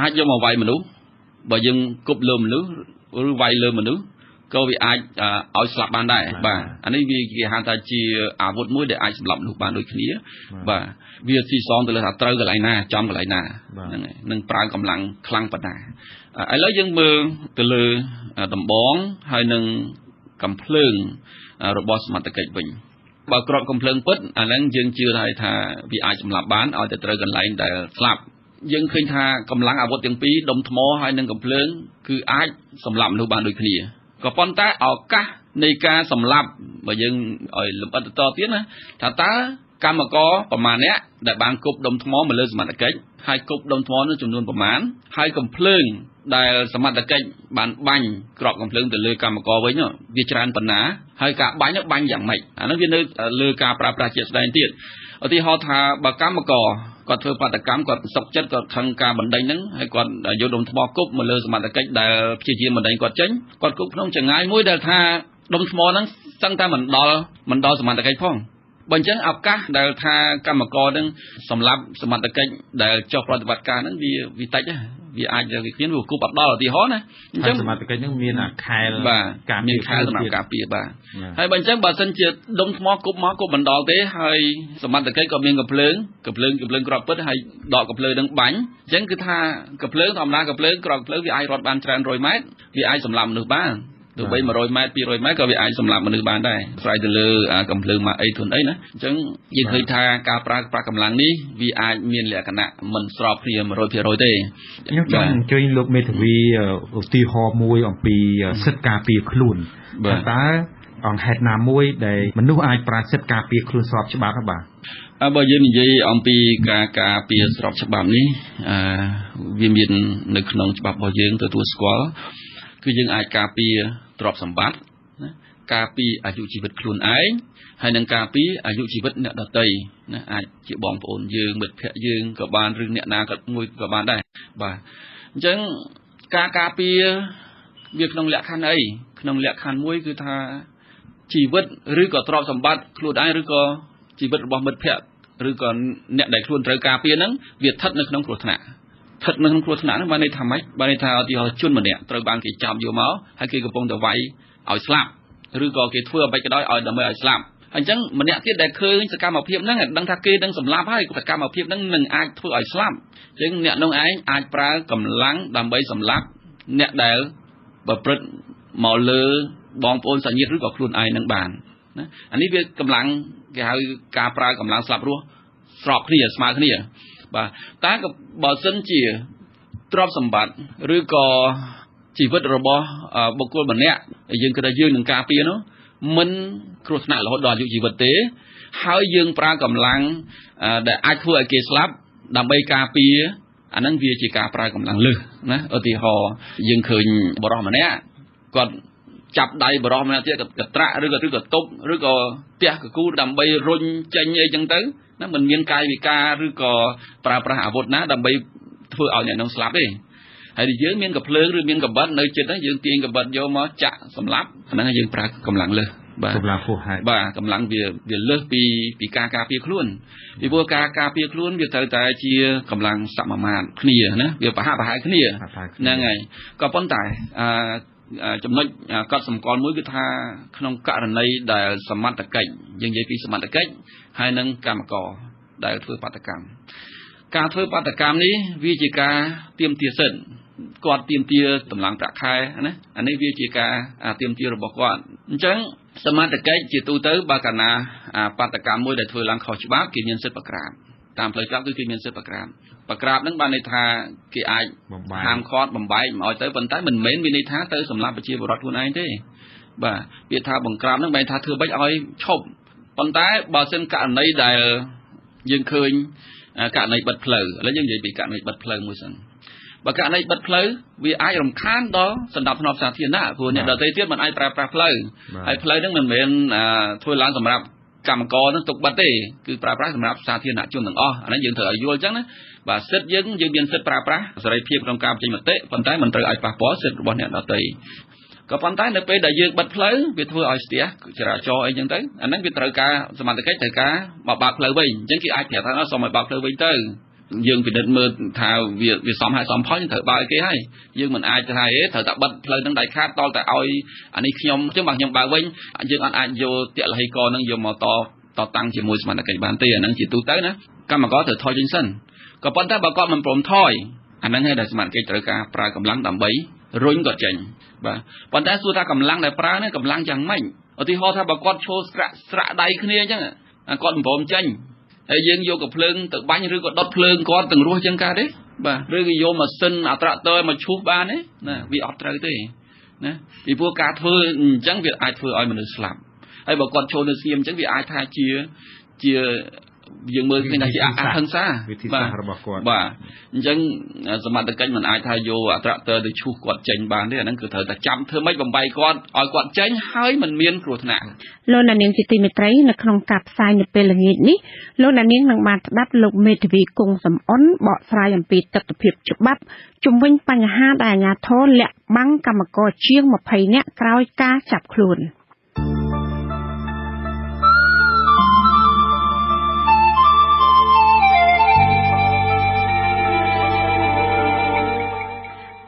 អាចយកមកវាយមនុស្សបើយើងគប់លើមនុស្សឬវាយលើមនុស្សក៏វាអាចឲ្យស្លាប់បានដែរបាទអានេះវាគេហៅថាជាអាវុធមួយដែលអាចសម្លាប់មនុស្សបានដូចគ្នាបាទវាស៊ីសងទៅលើថាត្រូវកន្លែងណាចំកន្លែងណាហ្នឹងហើយនឹងប្រើកម្លាំងខ្លាំងប៉ុណ្ណាឥឡូវយើងមើលទៅលើដំបងហើយនឹងកំភ្លើងរបស់សមត្ថកិច្ចវិញបើគ្រាប់កំភ្លើងពិតអាហ្នឹងយើងជឿថាវាអាចសម្លាប់បានឲ្យទៅត្រូវកន្លែងដែលស្លាប់យើងឃើញថាកម្លាំងអាវុធទាំងពីរដុំថ្មហើយនឹងកំភ្លើងគឺអាចសម្លាប់មនុស្សបានដូចគ្នាក៏ប៉ុន្តែឱកាសនៃការសម្លាប់បើយើងឲ្យលម្អិតទៅទៀតណាថាតើកម្មករប្រមាណអ្នកដែលបានគប់ដុំថ្មមកលើសមត្ថកិច្ចហើយគប់ដុំថ្មនោះចំនួនប្រមាណហើយកំភ្លើងដែលសមត្ថកិច្ចបានបាញ់ក្របកំភ្លើងទៅលើកម្មករវិញវាច្រើនប៉ុណ្ណាហើយការបាញ់នោះបាញ់យ៉ាងម៉េចអានោះវានៅលើការប្រើប្រាស់ជាក់ស្ដែងទៀតឧទាហរណ៍ថាបើកម្មករគាត់ធ្វើបាតកម្មគាត់សុកចិត្តគាត់ខឹងការបណ្ដេញហ្នឹងហើយគាត់យកដុំថ្មគប់មកលើសមត្ថកិច្ចដែលព្យាយាមបណ្ដេញគាត់ចេញគាត់គប់ក្នុងចង្ងាយមួយដែលថាដុំថ្មហ្នឹងសឹងតែមិនដល់សមត្ថកិច្ចផងបើអញ្ចឹងឱកាសដែលថាកម្មករនឹងសម្លាប់សមត្ថកិច្ចដែលចុះប្រតិបត្តិការហ្នឹងវាតិចដែរវាអាចវាគ្មានវាគប់អត់ដល់ឧទាហរណ៍ណាអញ្ចឹងសមត្ថកិច្ចហ្នឹងមានខែលការមានខែលសម្រាប់ការពារបាទហើយបើអញ្ចឹងបើសិនជាដុំថ្មគប់មកគប់មិនដល់ទេហើយសមត្ថកិច្ចក៏មានកំភ្លើងគ្រាប់ពិតហើយដកកំភ្លើងនឹងបាញ់អញ្ចឹងគឺថាកំភ្លើងធម្មតាកំភ្លើងគ្រាប់កំភ្លើងវាអាចរត់បានច្រើន100ម៉ែត្រវាអាចសម្លាប់មនុស្សបានទោះបី100ម៉ែត្រ200ម៉ែត្រក៏វាអាចសម្លាប់មនុស្សបានដែរស្រ័យទៅលើកំភ្លើងមកអីធន់អីណាអញ្ចឹងយើងឃើញថាការប្រើប្រាស់កម្លាំងនេះវាអាចមានលក្ខណៈមិនស្របគ្នា 100% ទេខ្ញុំចង់អញ្ជើញលោកមេធាវីឧទាហរណ៍មួយអំពីសិទ្ធិការពារខ្លួនតើអង្គហេតុណាមួយដែលមនុស្សអាចប្រើសិទ្ធិការពារខ្លួនស្របច្បាប់បាទបើយើងនិយាយអំពីការការពារស្របច្បាប់នេះវាមាននៅក្នុងច្បាប់របស់យើងទទួលស្គាល់គឺយើងអាចការពារទ្រព្យសម្បត្តិណាការពារអាយុជីវិតខ្លួនឯងហើយនឹងការពារអាយុជីវិតអ្នកដទៃណាអាចជាបងប្អូនយើងមិត្តភក្តិយើងក៏បានឬអ្នកណាក៏មួយក៏បានដែរបាទអញ្ចឹងការការពារវាក្នុងលក្ខខណ្ឌអីក្នុងលក្ខខណ្ឌមួយគឺថាជីវិតឬក៏ទ្រព្យសម្បត្តិខ្លួនឯងឬក៏ជីវិតរបស់មិត្តភក្តិ ឬក៏អ្នកដែលខ្លួនត្រូវការពារហ្នឹងវាស្ថិតនៅក្នុងគ្រោះថ្នាក់ស្ថិតនៅក្នុងគ្រោះថ្នាក់ហ្នឹងបានន័យថាម៉េចបានន័យថាឧទាហរណ៍ជនម្នាក់ត្រូវបានគេចាប់យកមកហើយគេកំពុងតែវាយឲ្យស្លាប់ឬក៏គេធ្វើអ្វីក៏ដោយឲ្យដើម្បីឲ្យស្លាប់អញ្ចឹងម្នាក់ទៀតដែលឃើញសកម្មភាពហ្នឹងដឹងថាគេនឹងសម្លាប់ហើយសកម្មភាពហ្នឹងនឹងអាចធ្វើឲ្យស្លាប់អញ្ចឹងអ្នកនោះឯងអាចប្រើកម្លាំងដើម្បីសម្លាប់អ្នកដែលប្រព្រឹត្តមកលើបងប្អូនសាច់ញាតិឬក៏ខ្លួនឯងនឹងបានណាអានេះវាកម្លាំងគេហៅការប្រើកម្លាំងស្លាប់រស់ស្របគ្នាស្មើគ្នាបាទតែក៏បើសិនជាទ្រព្យសម្បត្តិឬក៏ជីវិតរបស់បុគ្គលម្នាក់យើងគិតថាយើងនឹងការពារនោះមិនគ្រោះថ្នាក់រហូតដល់អាយុជីវិតទេហើយយើងប្រើកម្លាំងដែលអាចធ្វើឲ្យគេស្លាប់ដើម្បីការពារអាហ្នឹងវាជាការប្រើកម្លាំងលើសណាឧទាហរណ៍យើងឃើញបរិសម្នាក់គាត់ចាប់ដៃបរិសម្នាក់ទៀតកត្រាក់ឬក៏ទប់ឬក៏ផ្ទះកគូដើម្បីរុញចេញអីចឹងទៅណាមិនមានកាយវិការឬក៏ប្រើប្រាស់អាវុធណាដើម្បីធ្វើឲ្យអ្នកនោះស្លាប់ទេហើយយើងមានកភ្លើងឬមានកបិតនៅជិតហ្នឹងយើងទាញកបិតយកមកចាក់សម្លាប់អាហ្នឹងយើងប្រើកម្លាំងលើសបាទកម្លាំងហួសហេតុបាទកម្លាំងវាលើសពីការការពារខ្លួនពីព្រោះការការពារខ្លួនវាត្រូវតែជាកម្លាំងសមមាត្រគ្នាណាវាប្រហាក់ប្រហែលគ្នាហ្នឹងហើយក៏ប៉ុន្តែចំណុចកត់សម្គាល់មួយគឺថាក្នុងករណីដែលសមត្ថកិច្ចយើងនិយាយពីសមត្ថកិច្ចហើយនឹងកម្មករដែលធ្វើបាតកម្មការធ្វើបាតកម្មនេះវាជាការទាមទារសិទ្ធិគាត់ទាមទារតម្លៃប្រាក់ខែណាអានេះវាជាការទាមទាររបស់គាត់អញ្ចឹងសមត្ថកិច្ចជាទូទៅបើកាលណាបាតកម្មមួយដែលធ្វើឡើងខុសច្បាប់គេមានសិទ្ធិប្រក្រាបតាមផ្លូវច្បាប់គឺគេមានសិទ្ធិប្រក្រាបហ្នឹងបានន័យថាគេអាចហាមឃាត់បំបែកមិនឲ្យទៅប៉ុន្តែមិនមែនមានន័យថាទៅសម្លាប់ប្រជាពលរដ្ឋខ្លួនឯងទេបាទពាក្យថាបង្ក្រាបហ្នឹងបែរថាធ្វើបែបឲ្យឈប់ប៉ុន្តែបើសិនករណីដែលយើងឃើញករណីបិទផ្លូវឥឡូវយើងនិយាយពីករណីបិទផ្លូវមួយសិនបើករណីបិទផ្លូវវាអាចរំខានដល់សណ្ដាប់ធ្នាប់សាធារណៈព្រោះអ្នកដទៃទៀតមិនអាចប្រើប្រាស់ផ្លូវហើយផ្លូវហ្នឹងមិនមែនធ្វើឡើងសម្រាប់កម្មករនឹងទុកបិទទេគឺប្រើប្រាស់សម្រាប់សាធារណជនទាំងអស់អានេះយើងត្រូវឲ្យយល់អញ្ចឹងណាបាទសិទ្ធិយើងមានសិទ្ធិប្រើប្រាស់សេរីភាពក្នុងការបញ្ចេញមតិប៉ុន្តែមិនត្រូវឲ្យប៉ះពាល់សិទ្ធិរបស់អ្នកដទៃក៏ប៉ុន្តែនៅពេលដែលយើងបិទផ្លូវវាធ្វើឲ្យស្ទះចរាចរណ៍អីចឹងទៅអាហ្នឹងវាត្រូវការសមត្ថកិច្ចត្រូវការមកបើកផ្លូវវិញអញ្ចឹងគេអាចប្រាប់ថាសូមឲ្យបើកផ្លូវវិញទៅយើងពិនិត្យមើលថាវាសមហេតុសមផលយើងត្រូវបើកឲ្យគេហើយយើងមិនអាចថាត្រូវតែបិទផ្លូវហ្នឹងដាច់ខាតតតែឲ្យអានេះខ្ញុំចឹងបើខ្ញុំបើកវិញយើងអាចយកទលហិកនឹងយកមកតតាំងជាមួយសមត្ថកិច្ចបានទេអាហ្នឹងជាទូទៅណាកម្មករត្រូវថយចេញសិនក៏ប៉ុន្តែបើគាត់មិនព្រមថយអាហ្នឹងហើយដែលសមត្ថកិច្ចត្រូវការប្រើកម្លាំងដើម្បីរុញគាត់ចេញបាទប៉ុន្តែសួរថាកម្លាំងដែលប្រើនេះកម្លាំងយ៉ាងម៉េចឧទាហរណ៍ថាបើគាត់ឈោស្រាក់ដៃគ្នាអញ្ចឹងគាត់មិនព្រមចេញហើយយើងយកកាភ្លើងទៅបាញ់ឬក៏ដុតភ្លើងគាត់ទាំងរស់អញ្ចឹងកើតទេបាទឬក៏យកម៉ាស៊ីនអាត្រាក់ទ័រមកឈូសបានទេណាវាអត់ត្រូវទេណាពីព្រោះការធ្វើអញ្ចឹងវាអាចធ្វើឲ្យមនុស្សស្លាប់ហើយបើគាត់ចូលនៅស្ងៀមអញ្ចឹងវាអាចថាជាយើងមើលឃើញថាជាអហិង្សាវិធីសាស្ត្ររបស់គាត់បាទអញ្ចឹងសមត្ថកិច្ចមិនអាចថាយកអាត្រាក់ទ័រទៅឈូសគាត់ចេញបានទេអាហ្នឹងគឺត្រូវតែចាំធ្វើម៉េចបំបីគាត់ឲ្យគាត់ចេញហើយមិនមានគ្រោះថ្នាក់លោកអ្នកនាងជាទីមេត្រីនៅក្នុងការផ្សាយនៅពេលល្ងាចនេះលោកអ្នកនាងនឹងបានស្ដាប់លោកមេធាវីគង់សំអនបកស្រាយអំពីទស្សនវិជ្ជាច្បាប់ជំវិញបញ្ហាដែលអាជ្ញាធរលាក់បាំងកម្មករជាង20នាក់ក្រោយការចាប់ខ្លួន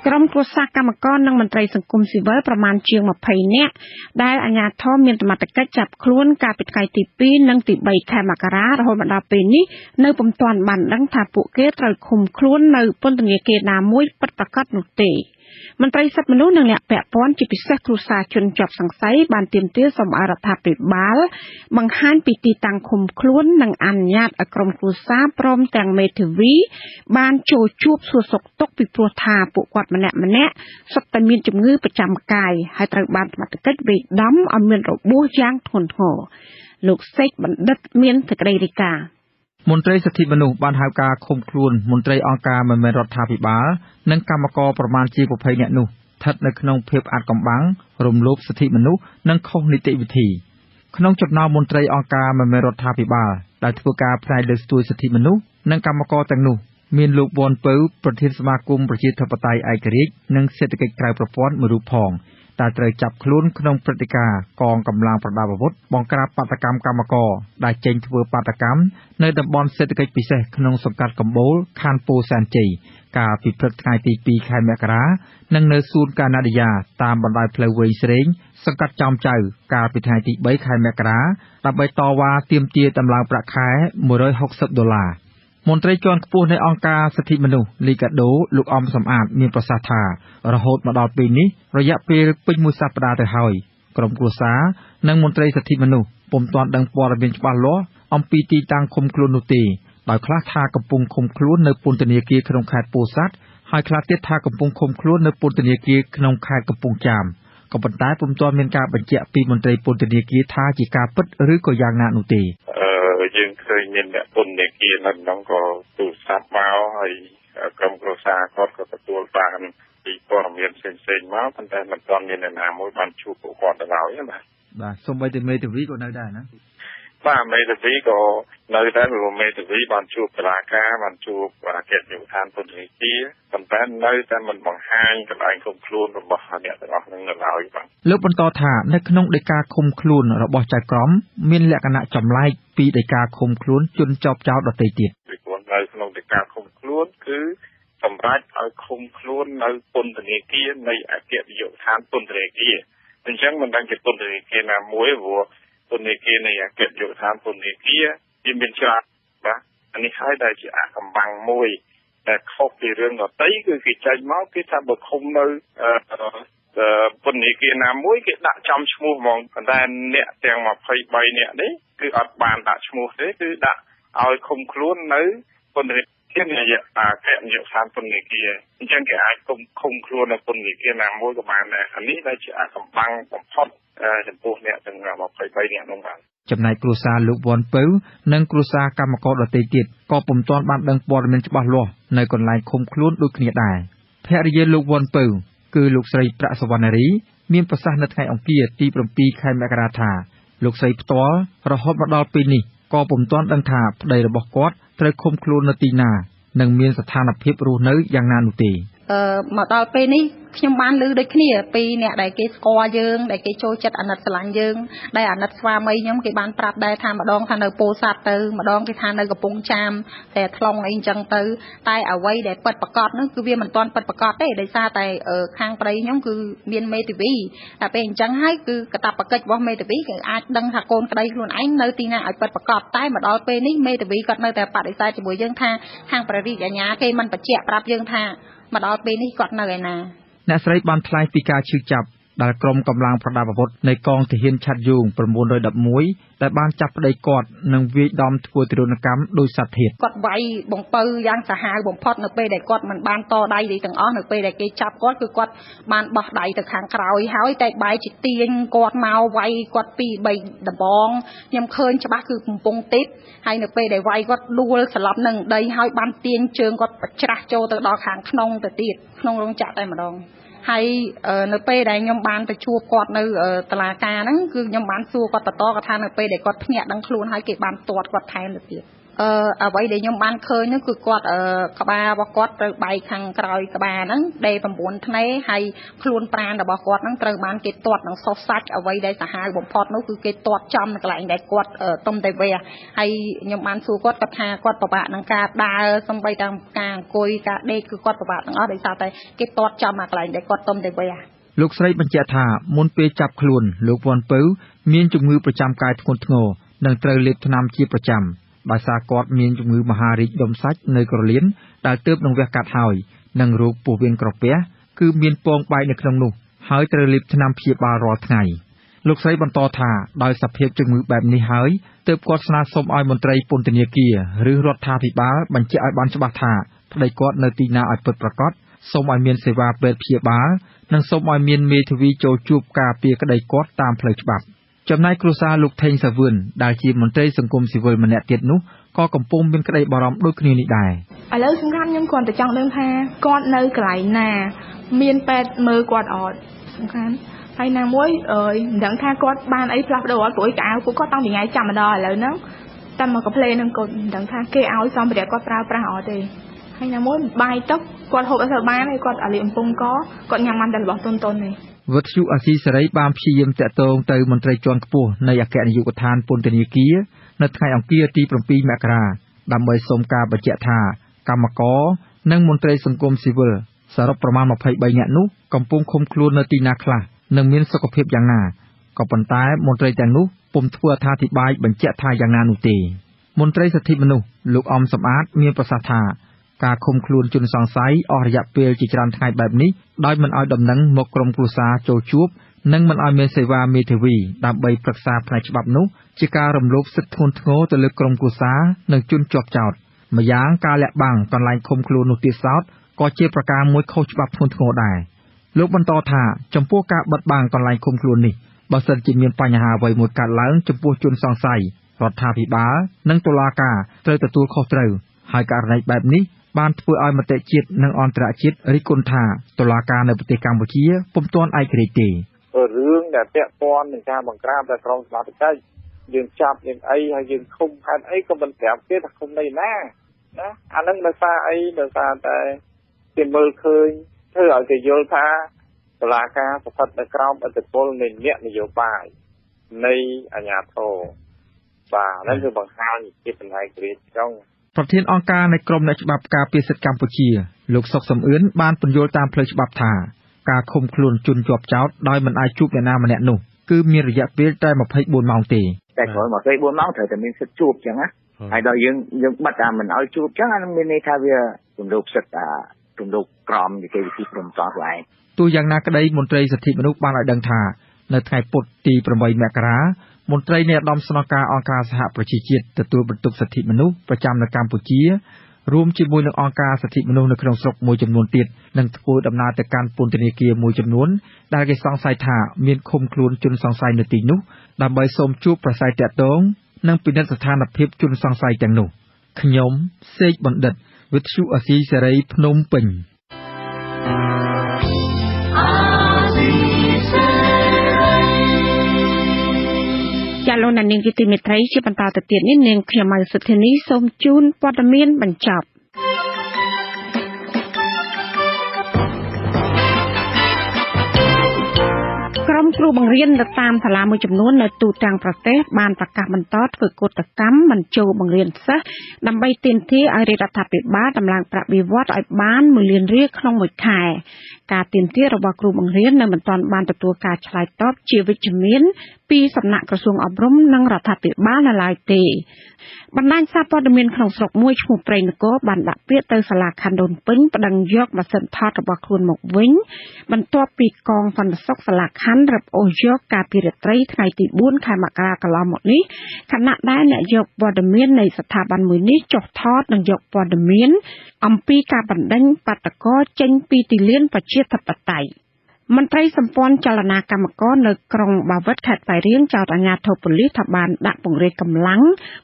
ក្រុមគ្រួសារកម្មករនិងមន្ត្រីសង្គមស៊ីវិលប្រមាណជាង20នាក់ដែលអាជ្ញាធរមានសមត្ថកិច្ចចាប់ខ្លួនកាលពីថ្ងៃទី2និងទី3ខែមករារហូតមកដល់ពេលនេះនៅពុំទាន់បានដឹងថាពួកគេត្រូវឃុំខ្លួននៅពន្ធនាគារណាមួយពិតប្រាកដនោះទេមន្ត្រីសិទ្ធិមនុស្សនិងអ្នកពាក់ព័ន្ធជាពិសេសគ្រួសារជនជាប់សង្ស័យបានទាមទារសូមឲ្យរដ្ឋាភិបាលបង្ហាញពីទីតាំងឃុំខ្លួននិងអនុញ្ញាតឲ្យក្រុមគ្រួសារព្រមទាំងមេធាវីបានចូលជួបសួរសុខទុក្ខពីព្រោះថាពួកគាត់ម្នាក់សុទ្ធតែមានជំងឺប្រចាំកាយហើយត្រូវបានសមត្ថកិច្ចវាយដំឲ្យមានរបួសយ៉ាងធ្ងន់ធ្ងរលោកសេកបណ្ឌិតមានសេចក្តីរាយការណ៍មន្ត្រីសិទ្ធិមនុស្សបានហៅការឃុំខ្លួនមន្ត្រីអង្គការមិនមែនរដ្ឋាភិបាលនិងកម្មករប្រមាណជា20នាក់នោះស្ថិតនៅក្នុងភាពអាថ៌កំបាំងរំលោភសិទ្ធិមនុស្សនិងខុសនីតិវិធីក្នុងចំណោមមន្ត្រីអង្គការមិនមែនរដ្ឋាភិបាលដែលធ្វើការផ្នែកលើកស្ទួយសិទ្ធិមនុស្សនិងកម្មករទាំងនោះមានលោកវ៉ាន់ពៅប្រធានសមាគមប្រជាធិបតេយ្យឯករាជ្យនិងសេដ្ឋកិច្ចក្រៅប្រព័ន្ធមួយរូបផង ដែលត្រូវចាប់ខ្លួនក្នុងព្រឹត្តិការណ៍កងកម្លាំងប្រដាប់អាវុធបង្ក្រាបបាតកម្មកម្មករដែលចេញធ្វើបាតកម្មនៅតំបន់សេដ្ឋកិច្ចពិសេសក្នុងសង្កាត់កំបូលខណ្ឌពោធិ៍សែនជ័យកាលពីព្រឹកថ្ងៃទី2ខែមករានិងនៅសួនកាណាឌីយ៉ាតាមបណ្ដោយផ្លូវវែងស្រេងសង្កាត់ចំចៅកាលពីថ្ងៃទី3ខែមករាដើម្បីតវ៉ាទាមទារដំឡើងប្រាក់ខែ$160មន្ត្រីជាន់ខ្ពស់នៃអង្គការសិទ្ធិមនុស្សលីកាដូលោកអំសំអាតមានប្រសាសន៍ថារហូតមកដល់ពេលនេះរយៈពេលពេញមួយសប្តាហ៍ទៅហើយក្រុមគ្រួសារនិងមន្ត្រីសិទ្ធិមនុស្សពុំទាន់ដឹងព័ត៌មានច្បាស់លាស់អំពីទីតាំងឃុំខ្លួននោះទេដោយខ្លះថាកំពុងឃុំខ្លួននៅពន្ធនាគារក្នុងខេត្តពោធិ៍សាត់ហើយខ្លះទៀតថាកំពុងឃុំខ្លួននៅពន្ធនាគារក្នុងខេត្តកំពង់ចាមក៏ប៉ុន្តែពុំទាន់មានការបញ្ជាក់ពីមន្ត្រីពន្ធនាគារថាជាការពិតឬក៏យ៉ាងណានោះទេយើងឃើញមានអ្នកពន្ធនាគារនៅក្នុងក៏ទូរស័ព្ទមកហើយក្រុមគ្រួសារគាត់ក៏ទទួលបានពីព័ត៌មានផ្សេងៗមកប៉ុន្តែមិនទាន់មានអ្នកណាមួយបានជួបពួកគាត់ទៅឡើយបាទសូម្បីតែមេធាវីក៏នៅដែរណាបាទមេធាវីក៏នៅតែមេធាវីបានជួបតុលាការបានជួបអគ្គនាយកដ្ឋានពន្ធនាគារប៉ុន្តែនៅតែមិនបង្ហាញកន្លែងឃុំខ្លួនរបស់អ្នកទាំងអស់នឹងនៅឡើយបាទលោកបន្តថានៅក្នុងដីកាឃុំខ្លួនរបស់ចៅក្រមមានលក្ខណៈចម្លែកពីដីកាឃុំខ្លួនជនជាប់ចោទដទៃទៀតពីព្រោះនៅក្នុងដីកាឃុំខ្លួនគឺសម្រាប់ឲ្យឃុំខ្លួននៅពន្ធនាគារនៃអគ្គនាយកដ្ឋានពន្ធនាគារអញ្ចឹងមិនដឹងជាពន្ធនាគារណាមួយព្រោះពន្ធនាគារនៃអគ្គនាយកដ្ឋានពន្ធនាគារវាមានច្រើនបាទអានេះហើយដែលជាអកំបាំងមួយតែខុសពីរឿងដទៃគឺគេចែកមកគេថាបើឃុំនៅពន្ធនាគារណាមួយគេដាក់ចំឈ្មោះហ្មងប៉ុន្តែអ្នកទាំង23នាក់នេះគឺអត់បានដាក់ឈ្មោះទេគឺដាក់ឲ្យឃុំខ្លួននៅពន្ធនាគារនៃអគ្គនាយកដ្ឋានពន្ធនាគារអញ្ចឹងគេអាចឃុំខ្លួននៅពន្ធនាគារណាមួយក៏បានដែរអានេះដែលជាអកំបាំងបំផុតចំពោះអ្នកទាំង23នាក់នោះបាទចំណែកគ្រួសារលោកវ៉ាន់ពៅនិងគ្រួសារកម្មករដទៃទៀតក៏ពុំទាន់បានដឹងព័ត៌មានច្បាស់លាស់នៅកន្លែងឃុំខ្លួនដូចគ្នាដែរភរិយាលោកវ៉ាន់ពៅគឺលោកស្រីប្រាក់សវណ្ណារីមានប្រសាសន៍នៅថ្ងៃអង្គារទី7ខែមករាថាលោកស្រីផ្ទាល់រហូតមកដល់ពេលនេះក៏ពុំទាន់ដឹងថាប្តីរបស់គាត់ត្រូវឃុំខ្លួននៅទីណានិងមានស្ថានភាពរស់នៅយ៉ាងណានោះទេមកដល់ពេលនេះខ្ញុំបានឮដូចគ្នាពីអ្នកដែលគេស្គាល់យើងដែលគេចូលចិត្តអាណិតស្រឡាញ់យើងដែលអាណិតស្វាមីខ្ញុំគេបានប្រាប់ដែរថាម្ដងថានៅពោធិ៍សាត់ទៅម្ដងគេថានៅកំពង់ចាមតែថ្លុងអីអញ្ចឹងទៅតែអ្វីដែលពិតប្រាកដនោះគឺវាមិនទាន់ពិតប្រាកដទេដោយសារតែខាងប្តីខ្ញុំគឺមានមេធាវីតែពេលអញ្ចឹងហើយគឺកាតព្វកិច្ចរបស់មេធាវីគឺអាចដឹងថាកូនក្តីខ្លួនឯងនៅទីណាឲ្យពិតប្រាកដតែមកដល់ពេលនេះមេធាវីគាត់នៅតែបដិសេធជាមួយយើងថាខាងព្រះរាជអាជ្ញាគេមិនបញ្ជាក់ប្រាប់យើងថាមកដល់ពេលនេះគាត់នៅឯណាអ្នកស្រីបានថ្លែងពីការឈឺចាប់ដែលក្រុមកម្លាំងប្រដាប់អាវុធនៃកងទាហានឆ័ត្រយូង911ដែលបានចាប់ប្តីគាត់និងវាយដំធ្វើទរណកម្មដោយសត្វធាតុគាត់វាយបំពៅយ៉ាងសាហាវបំផុតនៅពេលដែលគាត់មិនបានតដៃទេទាំងអស់នៅពេលដែលគេចាប់គាត់គឺគាត់បានបោះដៃទៅខាងក្រោយហើយតែបែរជាទាញគាត់មកវាយគាត់2 3ដបងខ្ញុំឃើញច្បាស់គឺកំពុងទេពហើយនៅពេលដែលវាយគាត់ដួលស្លាប់នឹងដីហើយបានទាញជើងគាត់ច្រាស់ចូលទៅដល់ខាងក្នុងទៅទៀតក្នុងរោងចក្រតែម្ដងហើយនៅពេលដែលខ្ញុំបានទៅជួបគាត់នៅតុលាការហ្នឹងគឺខ្ញុំបានសួរគាត់បន្តគាត់ថានៅពេលដែលគាត់ភ្ញាក់ដឹងខ្លួនហើយគេបានទាត់គាត់ថែមទៅទៀតអ្វីដែលខ្ញុំបានឃើញនោះគឺគាត់ក្បាលរបស់គាត់ត្រូវបែកខាងក្រោយក្បាលហ្នឹងដេក9ធ្នេហើយខ្លួនប្រាណរបស់គាត់ហ្នឹងត្រូវបានគេទាត់នឹងសុសសាច់អ្វីដែលសាហាវបំផុតនោះគឺគេទាត់ចំនៅកន្លែងដែលគាត់ទុំតែវះហើយខ្ញុំបានសួរគាត់ថាគាត់ពិបាកនឹងការដើរសំបីតាមការអង្គុយការដេកគឺគាត់ពិបាកទាំងអស់ដោយសារតែគេទាត់ចំនៅកន្លែងដែលគាត់ទុំតែវះលោកស្រីបញ្ជាក់ថាមុនពេលចាប់ខ្លួនលោកវ៉ាន់ពៅមានជំងឺប្រចាំកាយធ្ងន់ធ្ងរនិងត្រូវលេបថ្នាំជាប្រចាំដោយសារគាត់មានជំងឺមហារីកដុំសាច់នៅក្រលៀនដែលទើបនឹងវះកាត់ហើយនិងរោគពោះវៀនក្រពះគឺមានពងបែកនៅក្នុងនោះហើយត្រូវលេបថ្នាំព្យាបាលរាល់ថ្ងៃលោកស្រីបន្តថាដោយសភាពជំងឺបែបនេះហើយទើបគាត់ស្នើសុំឲ្យមន្ត្រីពន្ធនាគារឬរដ្ឋាភិបាលបញ្ជាក់ឲ្យបានច្បាស់ថាប្តីគាត់នៅទីណាឲ្យពិតប្រាកដសូមឲ្យមានសេវាពេទ្យព្យាបាលនិងសូមឲ្យមានមេធាវីចូលជួបការពារក្តីគាត់តាមផ្លូវច្បាប់ចំណែកគ្រួសារលោកថេងសាវឿនដែលជាមន្ត្រីសង្គមស៊ីវិលម្នាក់ទៀតនោះក៏កំពុងមានក្តីបារម្ភដូចគ្នានេះដែរឥឡូវសំខាន់ខ្ញុំគ្រាន់តែចង់ដឹងថាគាត់នៅកន្លែងណាមានពេទ្យមើលគាត់អត់សំខាន់ហើយណាមួយមិនដឹងថាគាត់បានអីផ្លាស់ប្ដូរអត់ព្រោះកៅអៅពួកគាត់តាំងពីថ្ងៃចាំមកដល់ឥឡូវហ្នឹងតែមកកាផ្លេហ្នឹងគាត់មិនដឹងថាគេឲ្យសម្ភារៈគាត់ប្រើប្រាស់អត់ទេហើយណាមួយបាយទឹកគាត់ហូបអត់ទៅបានទេគាត់អាលីអំពងកគាត់ញ៉ាំបានតែរបស់តុនតុនទេ វិទ្យុអាស៊ីសេរីបានព្យាយាមតាក់ទងទៅមន្ត្រីជាន់ខ្ពស់នៃអគ្គនាយកដ្ឋានពន្ធនាគារនៅថ្ងៃអង្គារទី7មករាដើម្បីសូមការបញ្ជាក់ថាកម្មករនិងមន្ត្រីសង្គមស៊ីវិលសរុបប្រមាណ23នាក់នោះកំពុងឃុំខ្លួននៅទីណាខ្លះនិងមានសុខភាពយ៉ាងណាក៏ប៉ុន្តែមន្ត្រីទាំងនោះពុំធ្វើអត្ថាធិប្បាយបញ្ជាក់ថាយ៉ាងណានោះទេមន្ត្រីសិទ្ធិមនុស្សលោកអំសំអាតមានប្រសាសន៍ថាការឃុំខ្លួនជនសង្ស័យអស់រយៈពេលជាច្រើនថ្ងៃបែបនេះដោយមិនឲ្យដំណឹងមកក្រុមគ្រួសារចូលជួបនិងមិនឲ្យមានសេវាមេធាវីដើម្បីប្រឹក្សាផ្នែកច្បាប់នោះជាការរំលោភសិទ្ធិធ្ងន់ធ្ងរទៅលើក្រុមគ្រួសារនិងជនជាប់ចោទម្យ៉ាងការលាក់បាំងកន្លែងឃុំខ្លួននោះទៀតសោតក៏ជាប្រការមួយខុសច្បាប់ធ្ងន់ធ្ងរដែរលោកបន្តថាចំពោះការបិទបាំងកន្លែងឃុំខ្លួននេះបើសិនជាមានបញ្ហាអ្វីមួយកើតឡើងចំពោះជនសង្ស័យរដ្ឋាភិបាលនិងតុលាការត្រូវទទួលខុសត្រូវហើយករណីបែបនេះបានធ្វើឲ្យមតិជាតិនិងអន្តរជាតិរិះគន់ថាតុលាការនៅប្រទេសកម្ពុជាពុំទាន់ឯករាជ្យទេរឿងដែលពាក់ព័ន្ធនឹងការបង្ក្រាបដល់ក្រមសមត្ថកិច្ចយើងចាប់យើងអីហើយយើងឃុំហេតុអីក៏មិនប្រាប់គេថាឃុំនៅណាអានឹងដោយសារអីដោយសារតែគេមើលឃើញធ្វើឲ្យគេយល់ថាតុលាការស្ថិតនៅក្រោមឥទ្ធិពលនៃអ្នកនយោបាយនៃអាជ្ញាធរបាទហ្នឹងគឺបង្ហាញពីចំណែកគ្រាចុងប្រធានអង្គការនៃក្រមអ្នកច្បាប់ការពារសិទ្ធិកម្ពុជាលោកសុកសំអឿនបានពន្យល់តាមផ្លូវច្បាប់ថាការឃុំខ្លួនជនជាប់ចោទដោយមិនអាចជួបអ្នកណាម្នាក់នោះគឺមានរយៈពេលតែ24ម៉ោងទេតែគ្រាន់24ម៉ោងត្រូវតែមានសិទ្ធិជួបចឹងណាហើយដល់យើងបិទអាមិនឲ្យជួបចឹងអានឹងមានន័យថាវារំលោភសិទ្ធិរំលោភក្រមនីតិវិធីព្រំសងខ្លួនឯងទោះយ៉ាងណាក្តីមន្ត្រីសិទ្ធិមនុស្សបានឲ្យដឹងថានៅថ្ងៃពុធទី8មករាមន្ត្រីនៃឧត្តមស្នងការអង្គការសហប្រជាជាតិទទួលបន្ទុកសិទ្ធិមនុស្សប្រចាំនៅកម្ពុជារួមជាមួយនឹងអង្គការសិទ្ធិមនុស្សនៅក្នុងស្រុកមួយចំនួនទៀតនឹងធ្វើដំណើរទៅកាន់ពន្ធនាគារមួយចំនួនដែលគេសង្ស័យថាមានឃុំខ្លួនជនសង្ស័យនៅទីនោះដើម្បីសូមជួបប្រស័យតាក់ទងនិងពិនិត្យស្ថានភាពជនសង្ស័យទាំងនោះខ្ញុំសេកបណ្ឌិតវិទ្យុអាស៊ីសេរីភ្នំពេញចាលោកនាងជាទីមេត្រីជាបន្តទៅទៀតនេះនាងខ្ញុំម៉ៅសុធានីសូមជូនព័ត៌មានបញ្ចប់ក្រុមគ្រូបង្រៀននៅតាមសាលាមួយចំនួននៅទូទាំងប្រទេសបានប្រកាសបន្តធ្វើកោតកម្មមិនចូលបង្រៀនសិស្សដើម្បីទាមទារឲ្យរដ្ឋាភិបាលដំឡើងប្រាក់បៀវត្សឲ្យបាន1លានរៀលក្នុងមួយខែការទាមទាររបស់គ្រូបង្រៀននៅមិនទាន់បានទទួលការឆ្លើយតបជាវិជ្ជមានពីសំណាក់ក្រសួងអប់រំនិងរដ្ឋាភិបាលនៅឡើយទេបណ្ដាញសារព័ត៌មានក្នុងស្រុកមួយឈ្មោះព្រៃនគរបានដាក់ពាក្យទៅសាលាខណ្ឌដូនពេញប្តឹងយកម៉ាស៊ីនថតរបស់ខ្លួនមកវិញបន្ទាប់ពីកងសន្តិសុខសាលាខណ្ឌរឹបអូសយកកាលពីរាត្រីថ្ងៃទី4ខែមករាកន្លងមកនេះខណៈដែលអ្នកយកព័ត៌មាននៃស្ថាប័នមួយនេះចុះថតនិងយកព័ត៌មានអំពីការបណ្ដេញបាតុករចេញពីទីលានប្រជាធិបតេយ្យមន្ត្រីសម្ព័ន្ធចលនាកម្មករនៅក្រុងបាវិតខេត្តប៉ៃរៀងចោទអាជ្ញាធរប៉ូលីសថាបានដាក់ពង្រាយកម្លាំង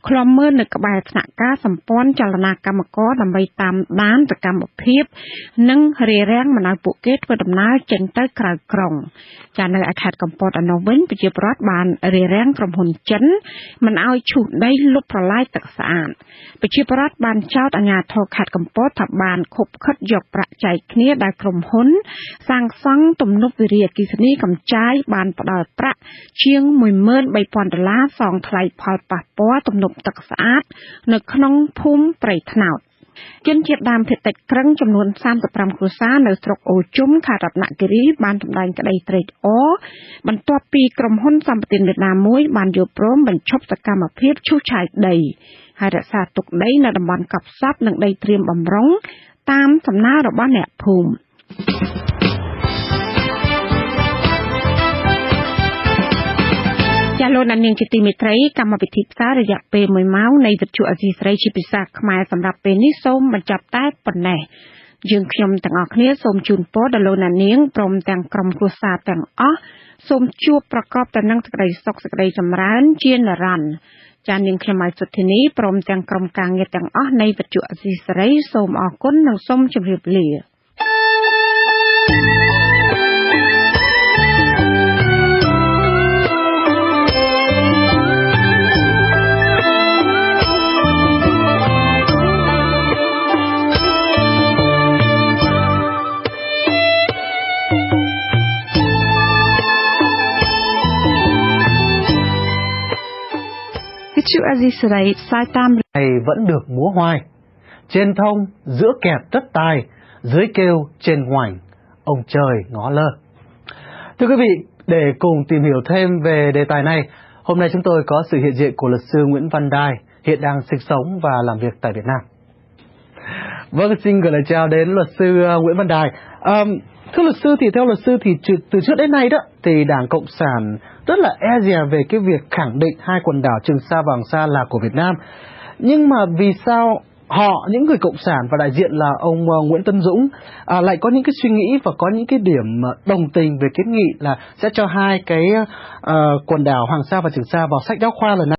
ឃ្លាំមើលនៅក្បែរថ្នាក់ការសម្ព័ន្ធចលនាកម្មករដើម្បីតាមដានសកម្មភាពនិងរារាំងមិនឲ្យពួកគេធ្វើដំណើរចេញទៅក្រៅក្រុងចានៅខេត្តកំពតឯនោះវិញប្រជាពលរដ្ឋបានរារាំងក្រុមហ៊ុនចិនមិនឲ្យឈូសដីលុបប្រឡាយទឹកស្អាតប្រជាពលរដ្ឋបានចោទអាជ្ញាធរខេត្តកំពតថាបានខុបខិតយកប្រាក់ចែកគ្នាដែលក្រុមហ៊ុនសាងសង់ទំនប់វារីអគ្គិសនីកម្ចាយបានផ្ដល់ប្រាក់ជាង$13,000សងថ្លៃផលប៉ះពាល់ទំនប់ទឹកស្អាតនៅក្នុងភូមិព្រៃថ្នោតជនជាតិដើមភាគតិចក្រឹងចំនួន35គ្រួសារនៅស្រុកអូជុំខេត្តរតនគិរីបានសម្ដែងក្តីត្រេកអរបន្ទាប់ពីក្រុមហ៊ុនសម្បត្តិវៀតណាមមួយបានយល់ព្រមបញ្ឈប់សកម្មភាពឈូសឆាយដីហើយរក្សាទុកដីនៅតំបន់កប់សពនិងដីត្រៀមបំរុងតាមសំណើរបស់អ្នកភូមិចាលោកនាងជាទីមេត្រីកម្មវិធីផ្សាយរយៈពេល1ម៉ោងនៃវិទ្យុអាស៊ីសេរីជាភាសាខ្មែរសម្រាប់ពេលនេះសូមបញ្ចប់តែប៉ុណ្ណេះយើងខ្ញុំទាំងអស់គ្នាសូមជូនពរដល់លោកនាងព្រមទាំងក្រុមគ្រួសារទាំងអស់សូមជួបប្រកបតែនឹងសេចក្តីសុខសេចក្តីចម្រើនជានិរន្តរ៍ចានាងខ្ញុំម៉ៃសុធានីព្រមទាំងក្រុមការងារទាំងអស់នៃវិទ្យុអាស៊ីសេរីសូមអរគុណនិងសូមជម្រាបលា Aziz Saray sai tam này vẫn được múa hoài. Trên thông, giữa kẹt tất tài, dưới kêu trên ngoảnh, ông trời ngó lơ. Thưa quý vị, để cùng tìm hiểu thêm về đề tài này, hôm nay chúng tôi có sự hiện diện của luật sư Nguyễn Văn Đài, hiện đang sinh sống và làm việc tại Việt Nam. Vâng, xin gửi lời chào đến luật sư Nguyễn Văn Đài. Thưa luật sư, thì theo luật sư thì từ trước đến nay đó thì Đảng Cộng sản rất là e dè về cái việc khẳng định hai quần đảo Trường Sa và Hoàng Sa là của Việt Nam. Nhưng mà vì sao những người Cộng sản và đại diện là ông Nguyễn Tân Dũng lại có những cái suy nghĩ và có những cái điểm đồng tình về kiến nghị là sẽ cho hai cái quần đảo Hoàng Sa và Trường Sa vào sách giáo khoa lần này?